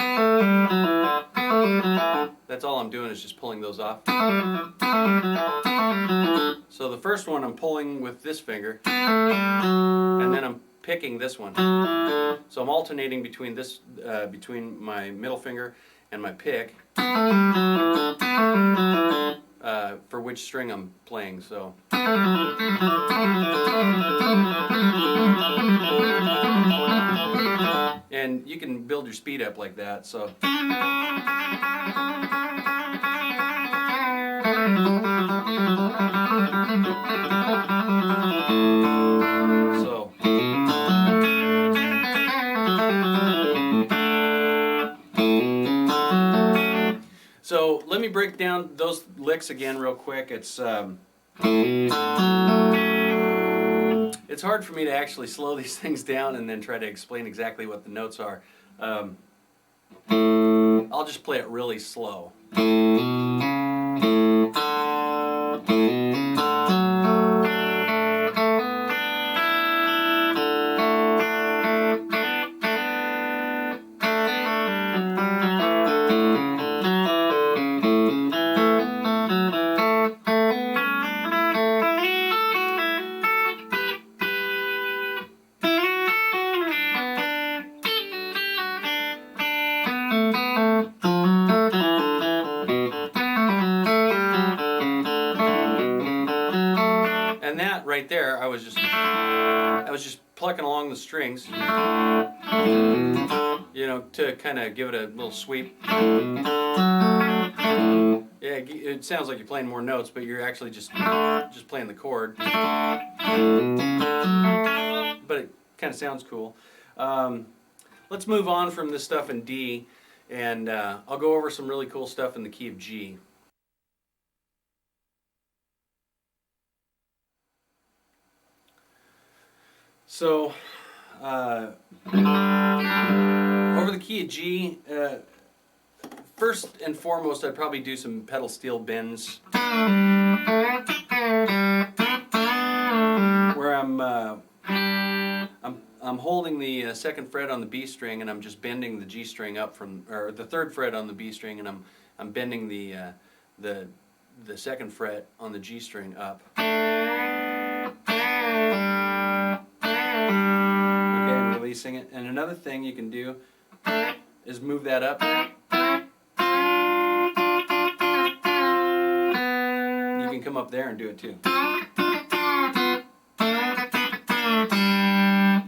That's all I'm doing, is just pulling those off. So the first one I'm pulling with this finger, and then I'm picking this one. So I'm alternating between this, between my middle finger and my pick, for which string I'm playing. So. And you can build your speed up like that. So. break down those licks again real quick. It's hard for me to actually slow these things down and then try to explain exactly what the notes are. I'll just play it really slow. And that right there, I was just plucking along the strings, you know, to kind of give it a little sweep. Yeah, it sounds like you're playing more notes, but you're actually just playing the chord. But it kind of sounds cool. Let's move on from this stuff in D, and I'll go over some really cool stuff in the key of G. So, over the key of G, first and foremost, I'd probably do some pedal steel bends, where I'm holding the second fret on the B string, and I'm just bending the G string up from, or the third fret on the B string, and I'm bending the second fret on the G string up. Releasing it. And another thing you can do is move that up. You can come up there and do it too.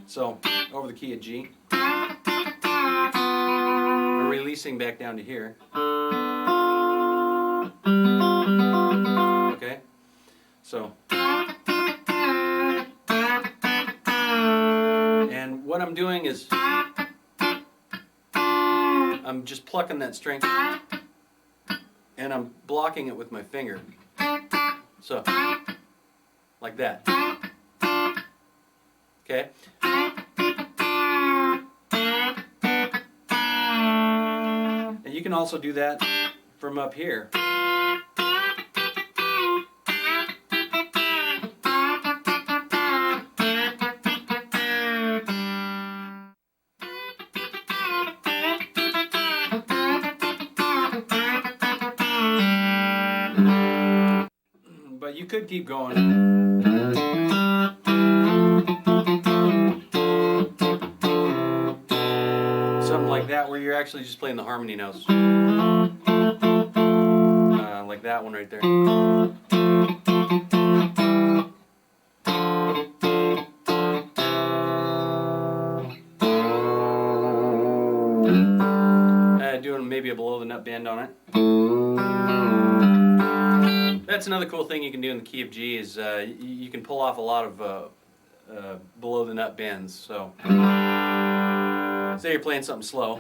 So, over the key of G. We're releasing back down to here. Okay? So, what I'm doing is I'm just plucking that string and I'm blocking it with my finger. So, like that. Okay? And you can also do that from up here. But you could keep going. Something like that, where you're actually just playing the harmony notes. Like that one right there. Doing maybe a below the nut bend on it. That's another cool thing you can do in the key of G is you can pull off a lot of below the nut bends. So, say you're playing something slow.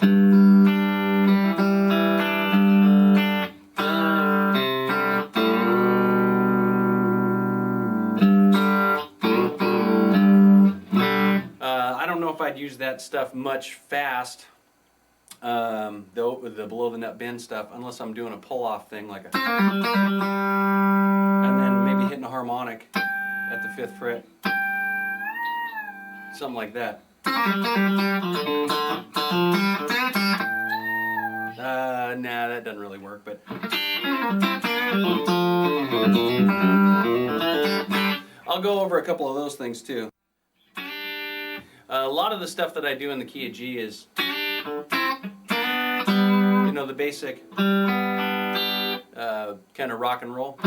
I don't know if I'd use that stuff much fast. The below the nut bend stuff, unless I'm doing a pull off thing like a, and then maybe hitting a harmonic at the 5th fret, something like that. Nah, that doesn't really work, but I'll go over a couple of those things too. A lot of the stuff that I do in the key of G is, you know, the basic kind of rock and roll,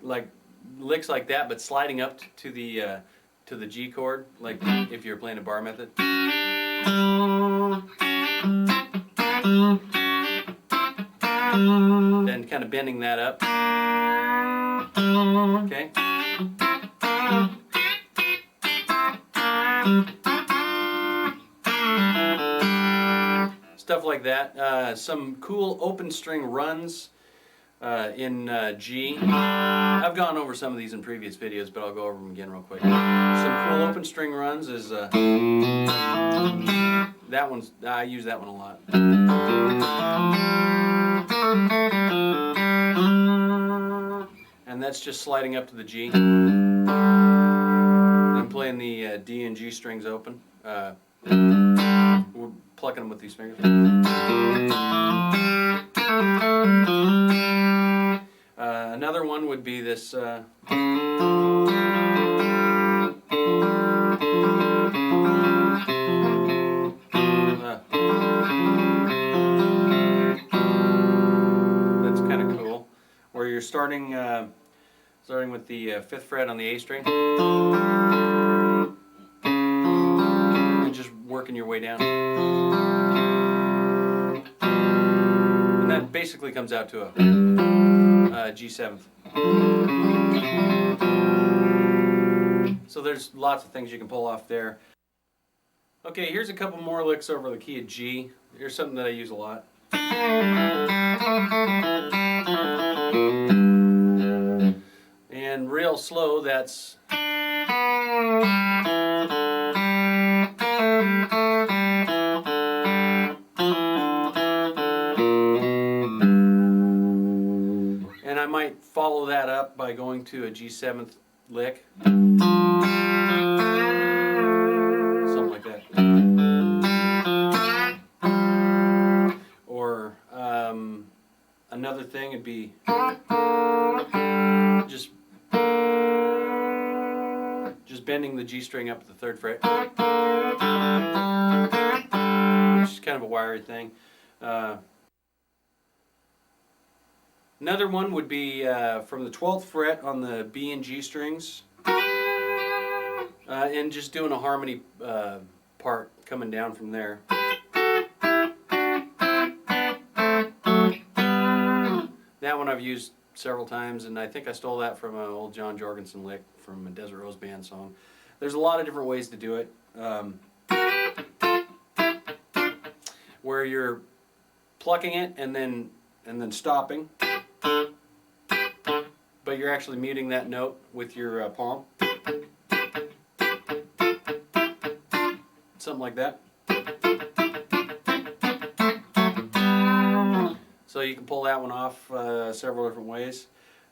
like licks like that, but sliding up to the G chord, like if you're playing a bar method. Then kind of bending that up. Okay. Stuff like like that. Some cool open string runs in G. I've gone over some of these in previous videos, but I'll go over them again real quick. Some cool open string runs is that one's, I use that one a lot. And that's just sliding up to the G and playing the D and G strings open. We're plucking them with these fingers. Another one would be this. That's kind of cool, where you're starting with the 5th fret on the A string and just working your way down. And that basically comes out to a G7th. So there's lots of things you can pull off there. Okay, here's a couple more licks over the key of G. Here's something that I use a lot. And real slow, that's and I might follow that up by going to a G7th lick. Something like that. Or another thing would be just bending the G string up to the 3rd fret, which is kind of a wiry thing. Another one would be from the 12th fret on the B and G strings, and just doing a harmony part coming down from there. That one I've used several times, and I think I stole that from an old John Jorgensen lick from a Desert Rose Band song. There's a lot of different ways to do it, where you're plucking it and then stopping, but you're actually muting that note with your palm. Something like that. So you can pull that one off several different ways.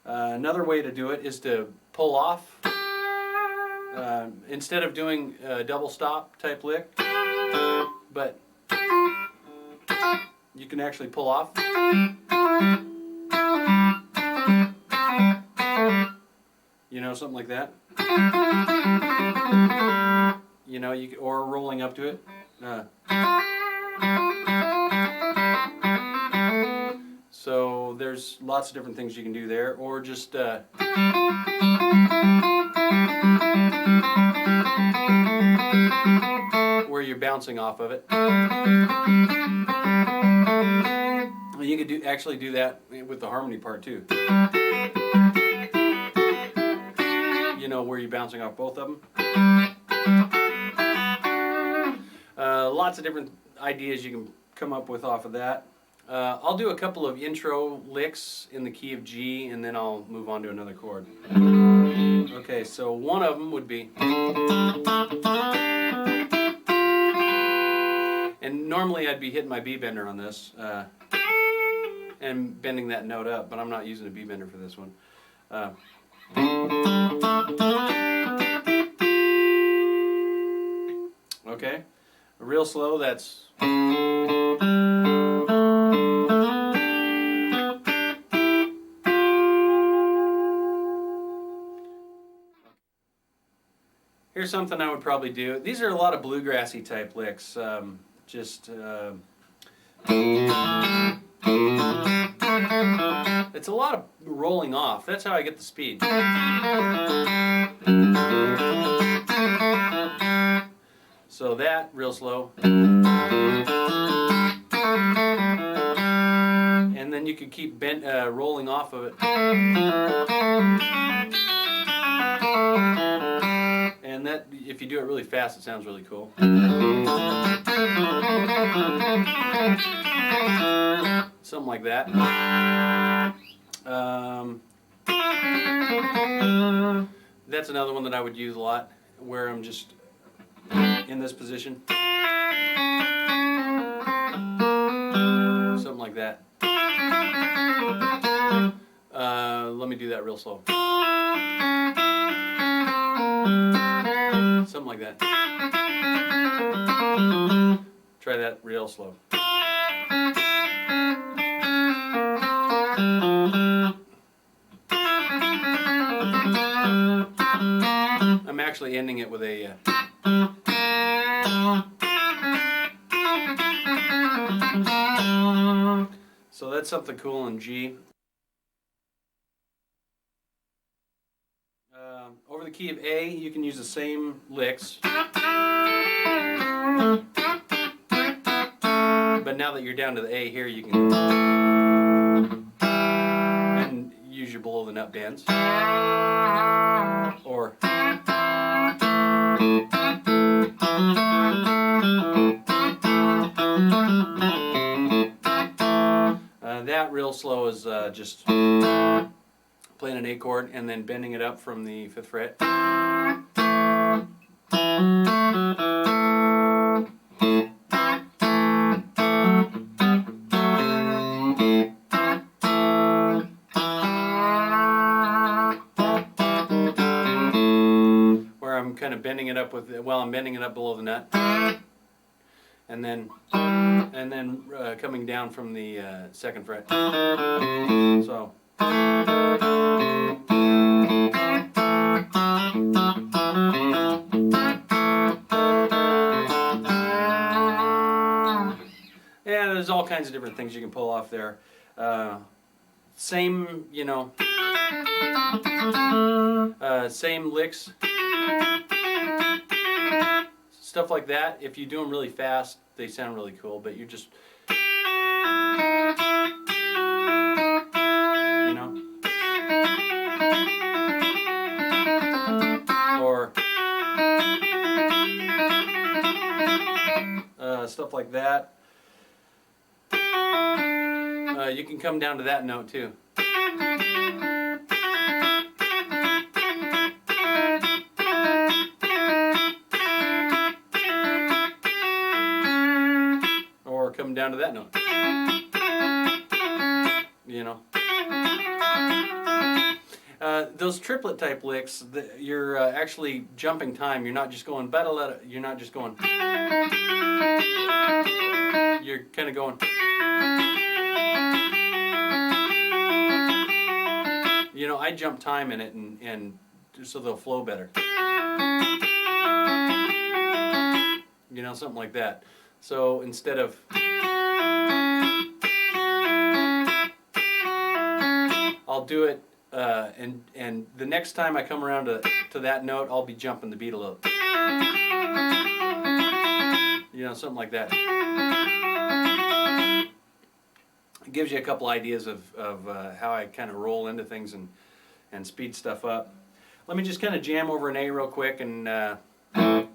Another way to do it is to pull off. Instead of doing a double stop type lick, but you can actually pull off. You know, something like that. You know, or rolling up to it. So there's lots of different things you can do there, or just where you're bouncing off of it. You could actually do that with the harmony part too. You know, where you're bouncing off both of them. Lots of different ideas you can come up with off of that. I'll do a couple of intro licks in the key of G, and then I'll move on to another chord. Okay, so one of them would be, and normally I'd be hitting my B bender on this and bending that note up, but I'm not using a B bender for this one. Okay, real slow, that's here's something I would probably do. These are a lot of bluegrassy type licks. It's a lot of rolling off. That's how I get the speed. So that, real slow. And then you could keep rolling off of it. And that, if if you do it really fast, it sounds really cool. Something like that. That's another one that I would use a lot, where I'm just in this position. Something like that. Let me do that real slow. Something like that. Try that real slow. I'm actually ending it with a so that's something cool in G. Over the key of A, you can use the same licks. But now that you're down to the A here, you can and use your below the nut bends. Or that real slow is just playing an A chord and then bending it up from the 5th fret. Where I'm kind of bending it up with, well, I'm bending it up below the nut. And then coming down from the 2nd fret. So. Yeah, there's all kinds of different things you can pull off there. Same, you know, same licks. Stuff like that. If you do them really fast, they sound really cool, but you just, you know, or stuff like that. You can come down to that note too. Or come down to that note. You know. Those triplet type licks, you're actually jumping time. You're not just going ba-da-la-da. You're not just going. You're kind of going. You know, I jump time in it and so they'll flow better. You know, something like that. So instead of I'll do it and the next time I come around to that note, I'll be jumping the beat a little. You know, something like that. It gives you a couple ideas of how I kind of roll into things and speed stuff up. Let me just kind of jam over an A real quick and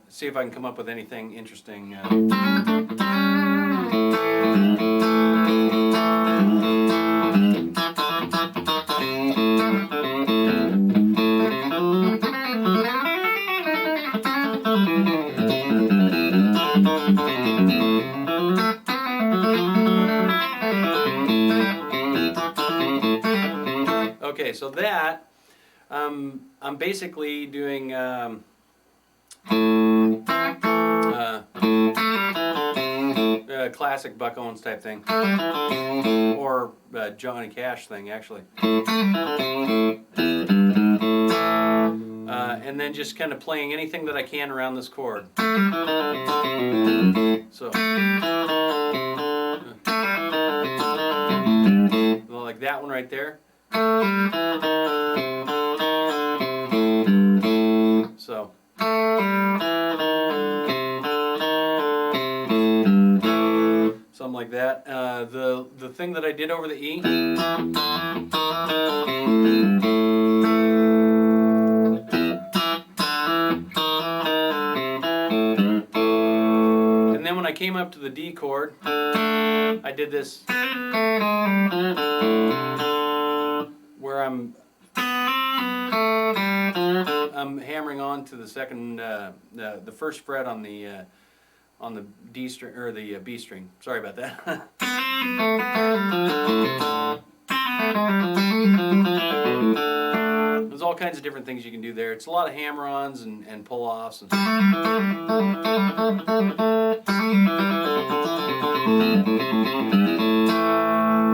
see if I can come up with anything interesting. Okay, so that I'm basically doing classic Buck Owens type thing, or Johnny Cash thing actually, and then just kind of playing anything that I can around this chord. So like that one right there. So something like that. The thing that I did over the E. came up to the D chord, I did this where I'm hammering on to the second, the first fret on the D string or the B string. Sorry about that. There's all kinds of different things you can do there. It's a lot of hammer-ons and pull-offs.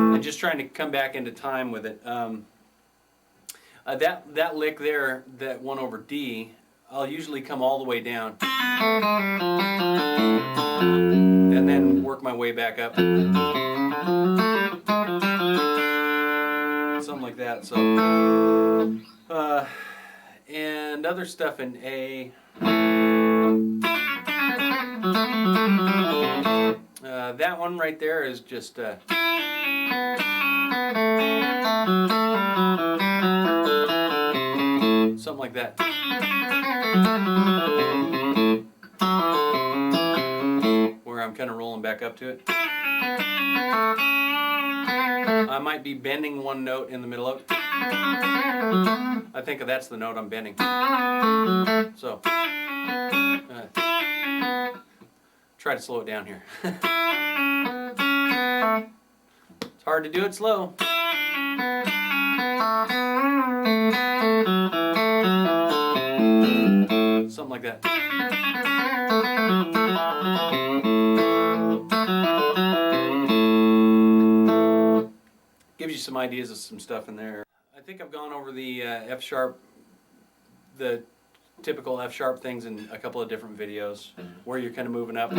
And just trying to come back into time with it. That lick there, that one over D, I'll usually come all the way down and then work my way back up. Something like that. So, and other stuff in A. That one right there is just something like that. Where I'm kind of rolling back up to it. I might be bending one note in the middle of it. I think that's the note I'm bending. So, try to slow it down here. It's hard to do it slow. Something like that. Gives you some ideas of some stuff in there. I think I've gone over the F sharp, the typical F sharp things in a couple of different videos where you're kind of moving up.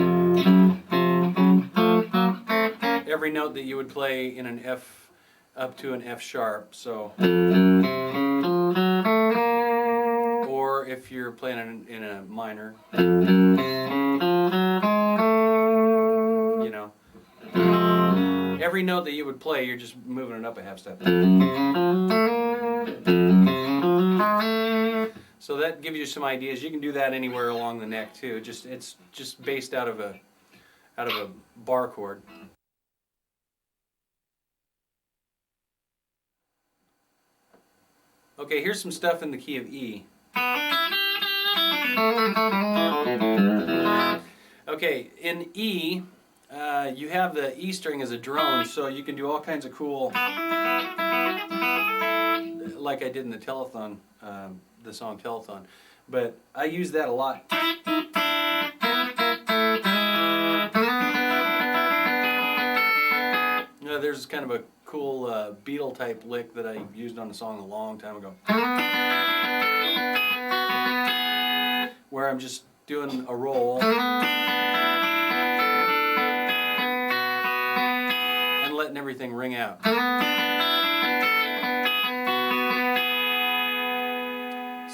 Every note that you would play in an F up to an F sharp. So, or if you're playing in a minor, you know. Every note that you would play, you're just moving it up a half step. So that gives you some ideas. You can do that anywhere along the neck too. It's just based out of a bar chord. Okay, here's some stuff in the key of E. Okay, in E, you have the E string as a drone, so you can do all kinds of cool, like I did in the telethon, the song Telethon. But I use that a lot. There's kind of a cool Beatle type lick that I used on a song a long time ago, where I'm just doing a roll and letting everything ring out.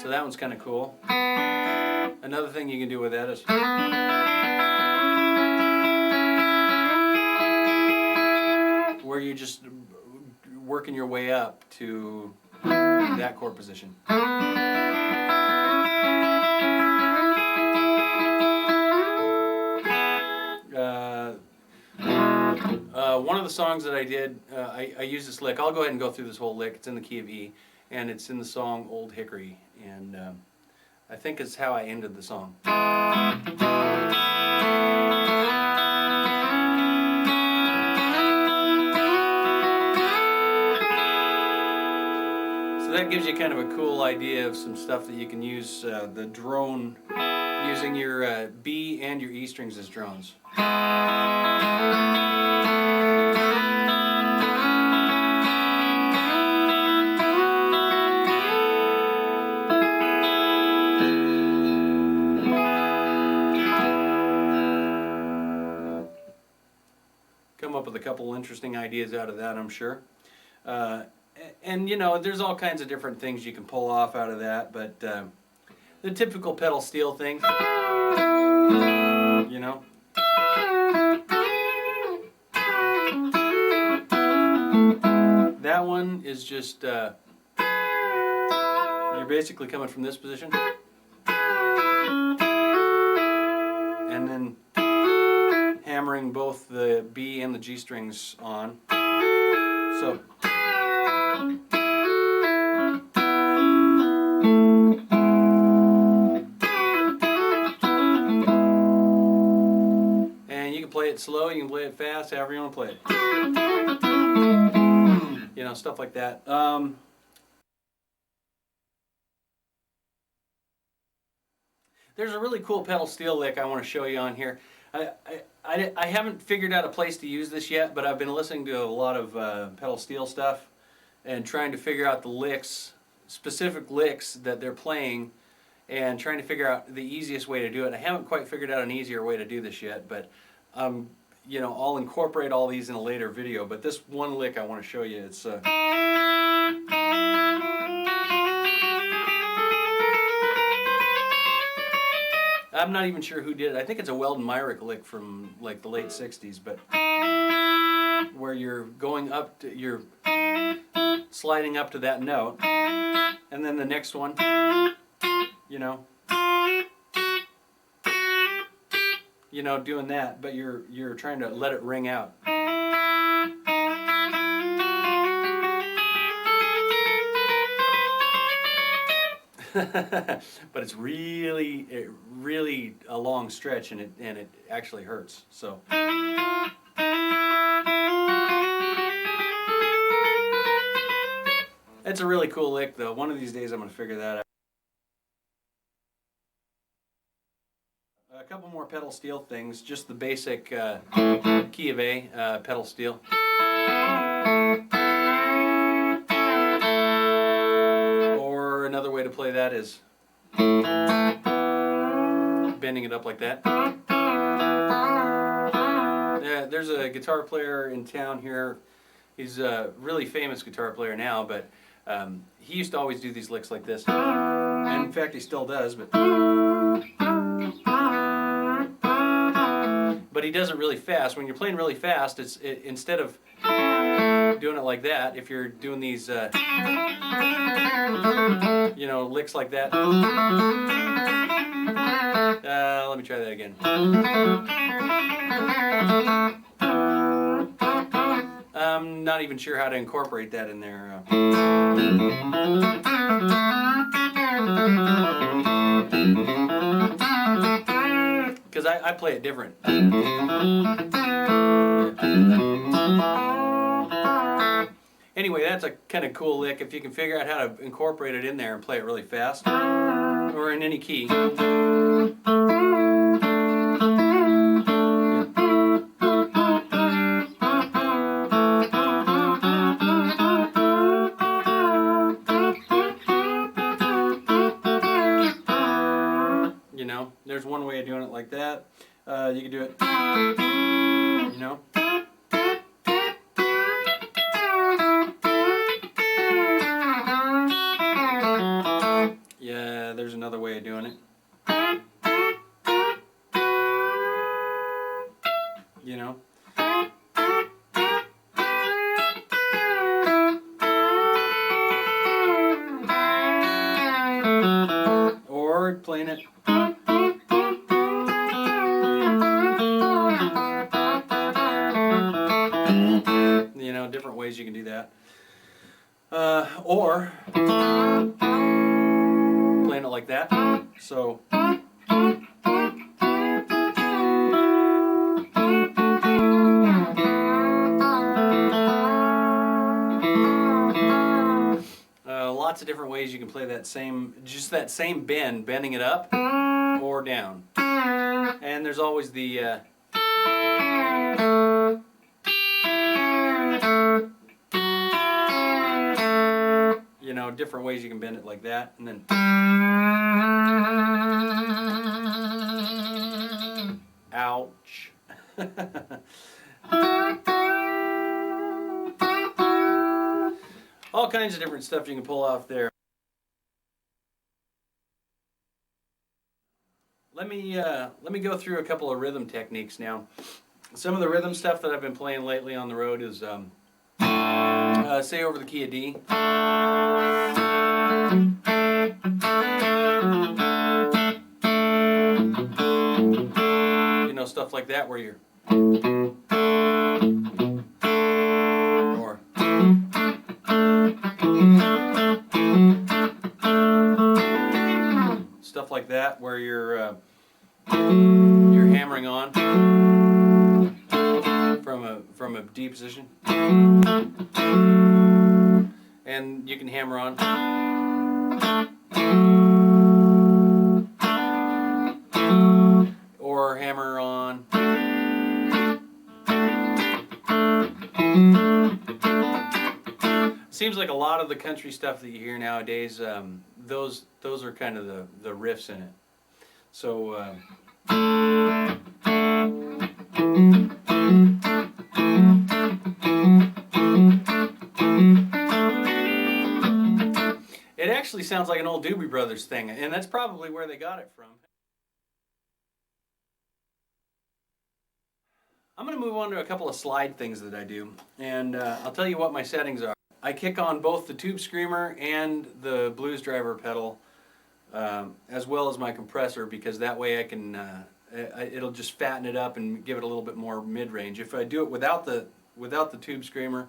So that one's kind of cool. Another thing you can do with that is where you're just working your way up to that chord position. One of the songs that I did, I used this lick. I'll go ahead and go through this whole lick. It's in the key of E, and it's in the song Old Hickory, and I think it's how I ended the song. So that gives you kind of a cool idea of some stuff that you can use the drone, using your B and your E strings as drones. Come up with a couple interesting ideas out of that, I'm sure. And you know, there's all kinds of different things you can pull off out of that, but the typical pedal steel thing, you know. That one is just, you're basically coming from this position, and then hammering both the B and the G strings on. So. And you can play it slow, you can play it fast, however you want to play it. You know, stuff like that. There's a really cool pedal steel lick I want to show you on here. I haven't figured out a place to use this yet, but I've been listening to a lot of pedal steel stuff and trying to figure out the licks, specific licks that they're playing, and trying to figure out the easiest way to do it. I haven't quite figured out an easier way to do this yet, but you know, I'll incorporate all these in a later video. But this one lick I want to show you, it's I'm not even sure who did it. I think it's a Weldon Myrick lick from like the late 60s, but where you're going up to, you're sliding up to that note, and then the next one, you know, doing that, but you're trying to let it ring out. But it's really a long stretch, and it actually hurts. So. It's a really cool lick, though. One of these days I'm going to figure that out. A couple more pedal steel things, just the basic key of A pedal steel. Or another way to play that is bending it up like that. Yeah, there's a guitar player in town here. He's a really famous guitar player now, but he used to always do these licks like this. And in fact, he still does, but he does it really fast. When you're playing really fast, instead of doing it like that, if you're doing these licks like that. Let me try that again. I'm not even sure how to incorporate that in there. Because I play it different. Anyway, that's a kind of cool lick if you can figure out how to incorporate it in there and play it really fast, or in any key. You know, there's one way of doing it like that. You can do it, you know. Yeah, there's another way of doing it. You know. Or playing it. You know, different ways you can do that. Or playing it like that. So. Lots of different ways you can play that same bend, bending it up or down. And there's always the different ways you can bend it like that, and then ouch. All kinds of different stuff you can pull off there. Let me go through a couple of rhythm techniques now. Some of the rhythm stuff that I've been playing lately on the road is say over the key of D. You know, stuff like that where you're Or stuff like that, where you're hammering on from a D position, and you can hammer on. Or hammer on. Seems like a lot of the country stuff that you hear nowadays, those are kind of the riffs in it. So it actually sounds like an old Doobie Brothers thing, and that's probably where they got it from. I'm going to move on to a couple of slide things that I do, and I'll tell you what my settings are. I kick on both the Tube Screamer and the Blues Driver pedal, as well as my compressor, because that way I can, it'll just fatten it up and give it a little bit more mid-range. If I do it without the Tube Screamer,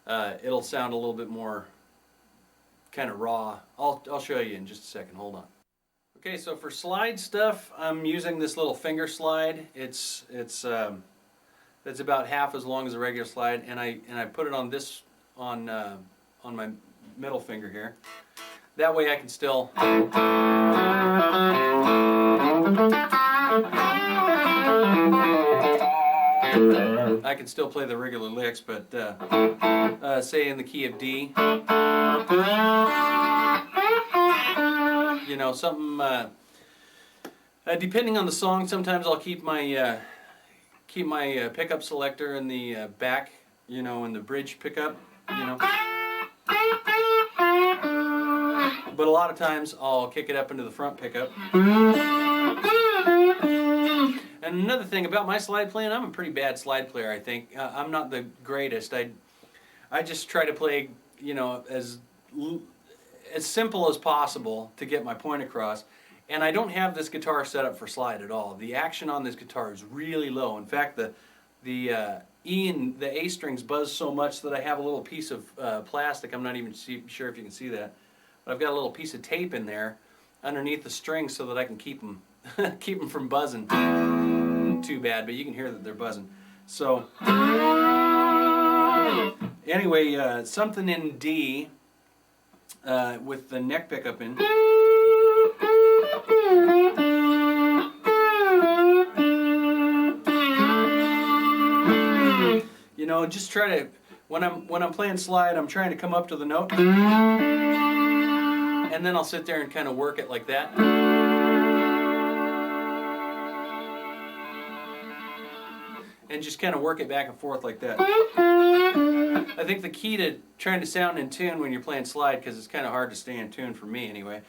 it'll sound a little bit more kind of raw. I'll show you in just a second. Hold on. Okay, so for slide stuff, I'm using this little finger slide. It's about half as long as a regular slide, and I put it on this on my middle finger here. That way I can still play the regular licks, but say in the key of D, you know, something. Depending on the song, sometimes I'll keep my pickup selector in the back, you know, in the bridge pickup, you know. But a lot of times I'll kick it up into the front pickup. And another thing about my slide playing, I'm a pretty bad slide player, I think. I'm not the greatest. I just try to play, you know, as simple as possible to get my point across. And I don't have this guitar set up for slide at all. The action on this guitar is really low. In fact, the E and the A strings buzz so much that I have a little piece of plastic. I'm not even sure if you can see that. But I've got a little piece of tape in there underneath the strings so that I can keep them from buzzing too bad. But you can hear that they're buzzing. So anyway, something in D with the neck pickup in. You know, just try to, when I'm playing slide, I'm trying to come up to the note, and then I'll sit there and kind of work it like that. And just kind of work it back and forth like that. I think the key to trying to sound in tune when you're playing slide, because it's kind of hard to stay in tune for me anyway,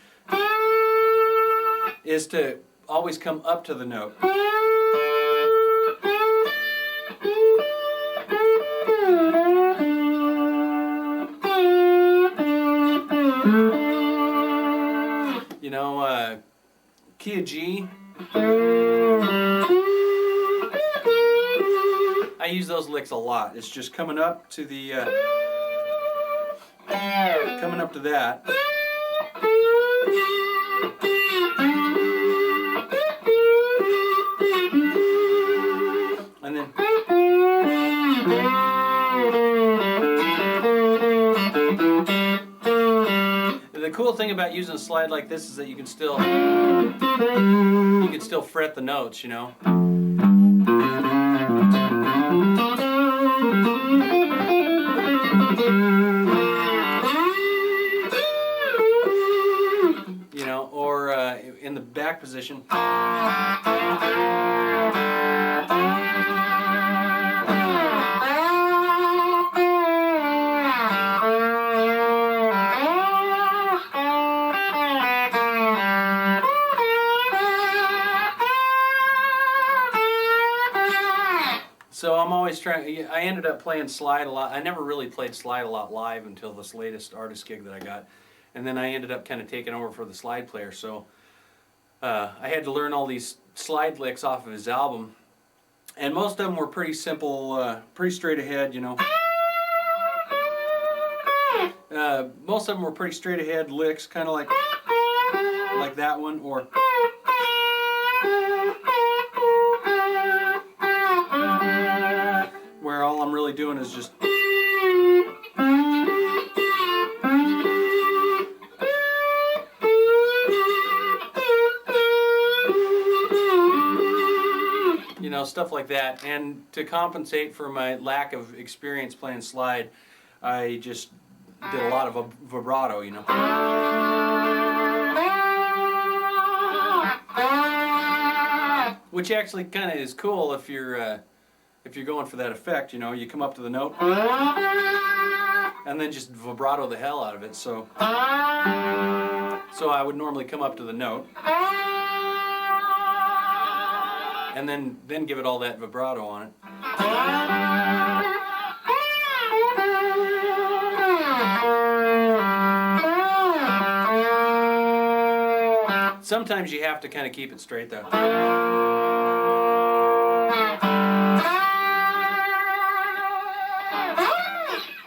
is to always come up to the note. You know, key of G. I use those licks a lot. It's just coming up to the, coming up to that. And then. The cool thing about using a slide like this is that you can still fret the notes, you know. You know, or in the back position. So I'm always trying. I ended up playing slide a lot. I never really played slide a lot live until this latest artist gig that I got, and then I ended up kind of taking over for the slide player. So I had to learn all these slide licks off of his album, And most of them were pretty simple, pretty straight ahead, you know. Most of them were pretty straight ahead licks, kind of like that one, or where all I'm really doing is just you know, stuff like that. And to compensate for my lack of experience playing slide, I just did a lot of vibrato, you know. Which actually kind of is cool if you're going for that effect, you know. You come up to the note and then just vibrato the hell out of it. So I would normally come up to the note and then give it all that vibrato on it. Sometimes you have to kind of keep it straight though.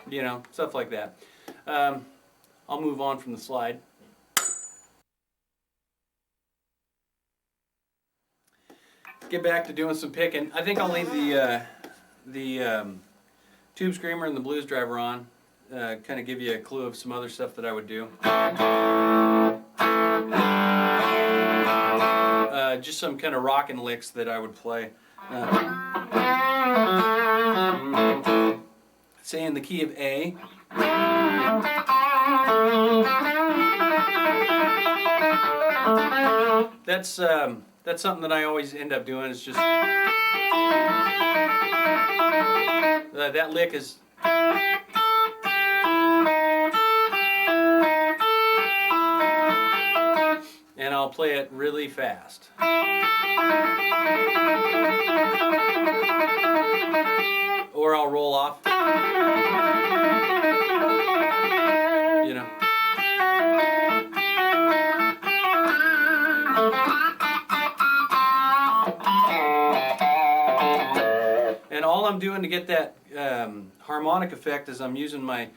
You know, stuff like that. I'll move on from the slide. Get back to doing some picking. I think I'll leave the tube screamer and the blues driver on. Kind of give you a clue of some other stuff that I would do. Just some kind of rockin' licks that I would play. Say in the key of A. That's something that I always end up doing. Is just that lick is. And I'll play it really fast. Or I'll roll off. You know. And all I'm doing to get that harmonic effect is I'm using my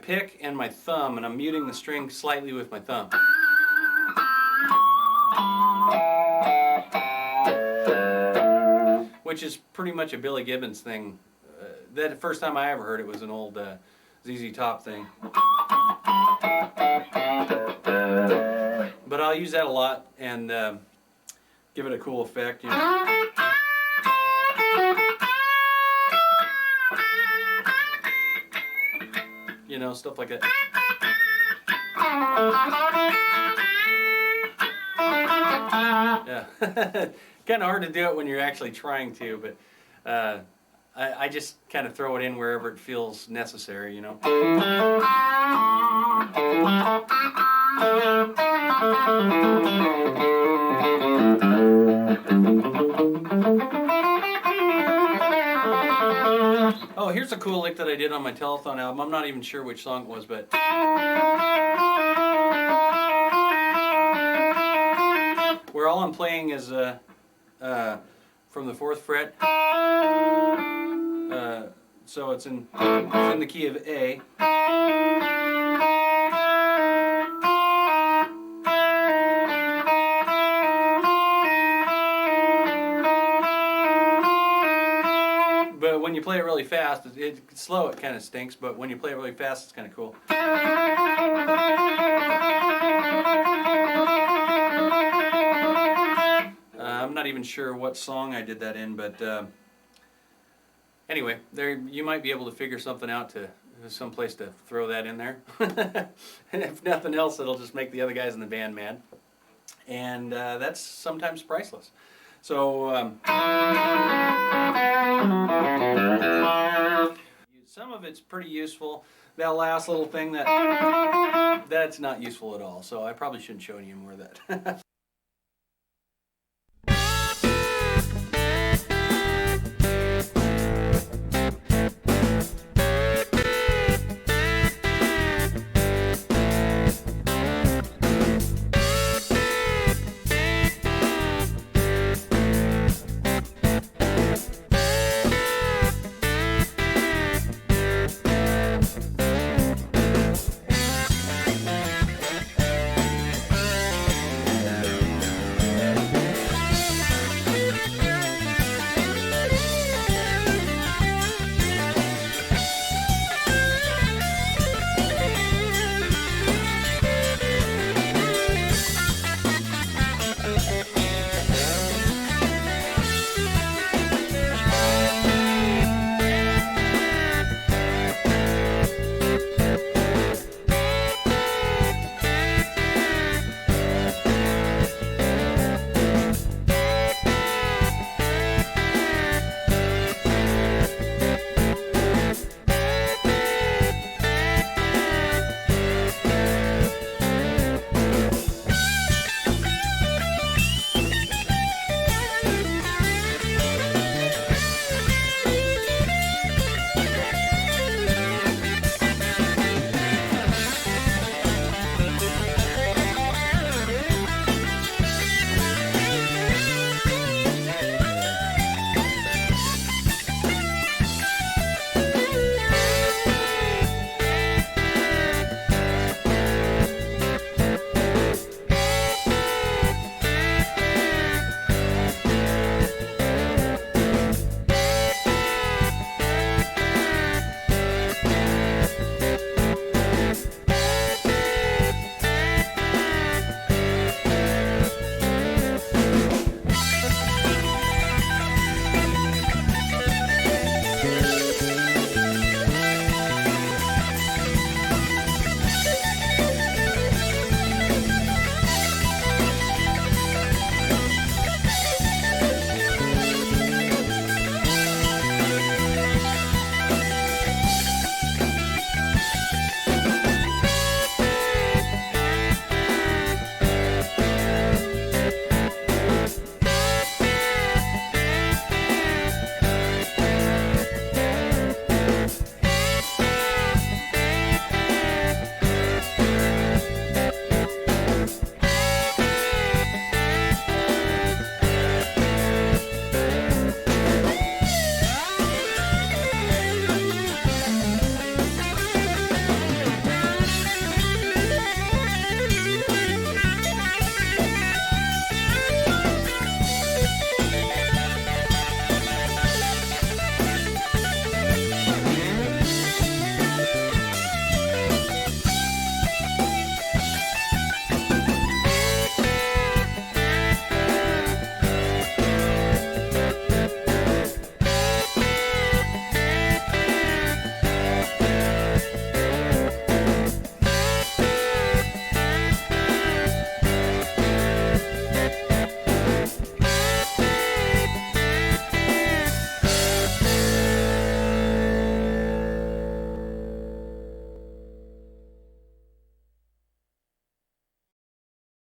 pick and my thumb, and I'm muting the string slightly with my thumb. Which is pretty much a Billy Gibbons thing. The first time I ever heard it was an old ZZ Top thing. But I'll use that a lot and give it a cool effect. You know. You know, stuff like that. Yeah. Kind of hard to do it when you're actually trying to, but I just kind of throw it in wherever it feels necessary, you know. Oh, here's a cool lick that I did on my Telethon album. I'm not even sure which song it was, but where all I'm playing is from the 4th fret. So it's in the key of A. But when you play it really fast, it's slow, it kind of stinks, but when you play it really fast, it's kind of cool. I'm not even sure what song I did that in, but anyway, there you might be able to figure something out to some place to throw that in there. And if nothing else, it'll just make the other guys in the band mad, and that's sometimes priceless. So some of it's pretty useful. That last little thing that's not useful at all. So I probably shouldn't show any more of that.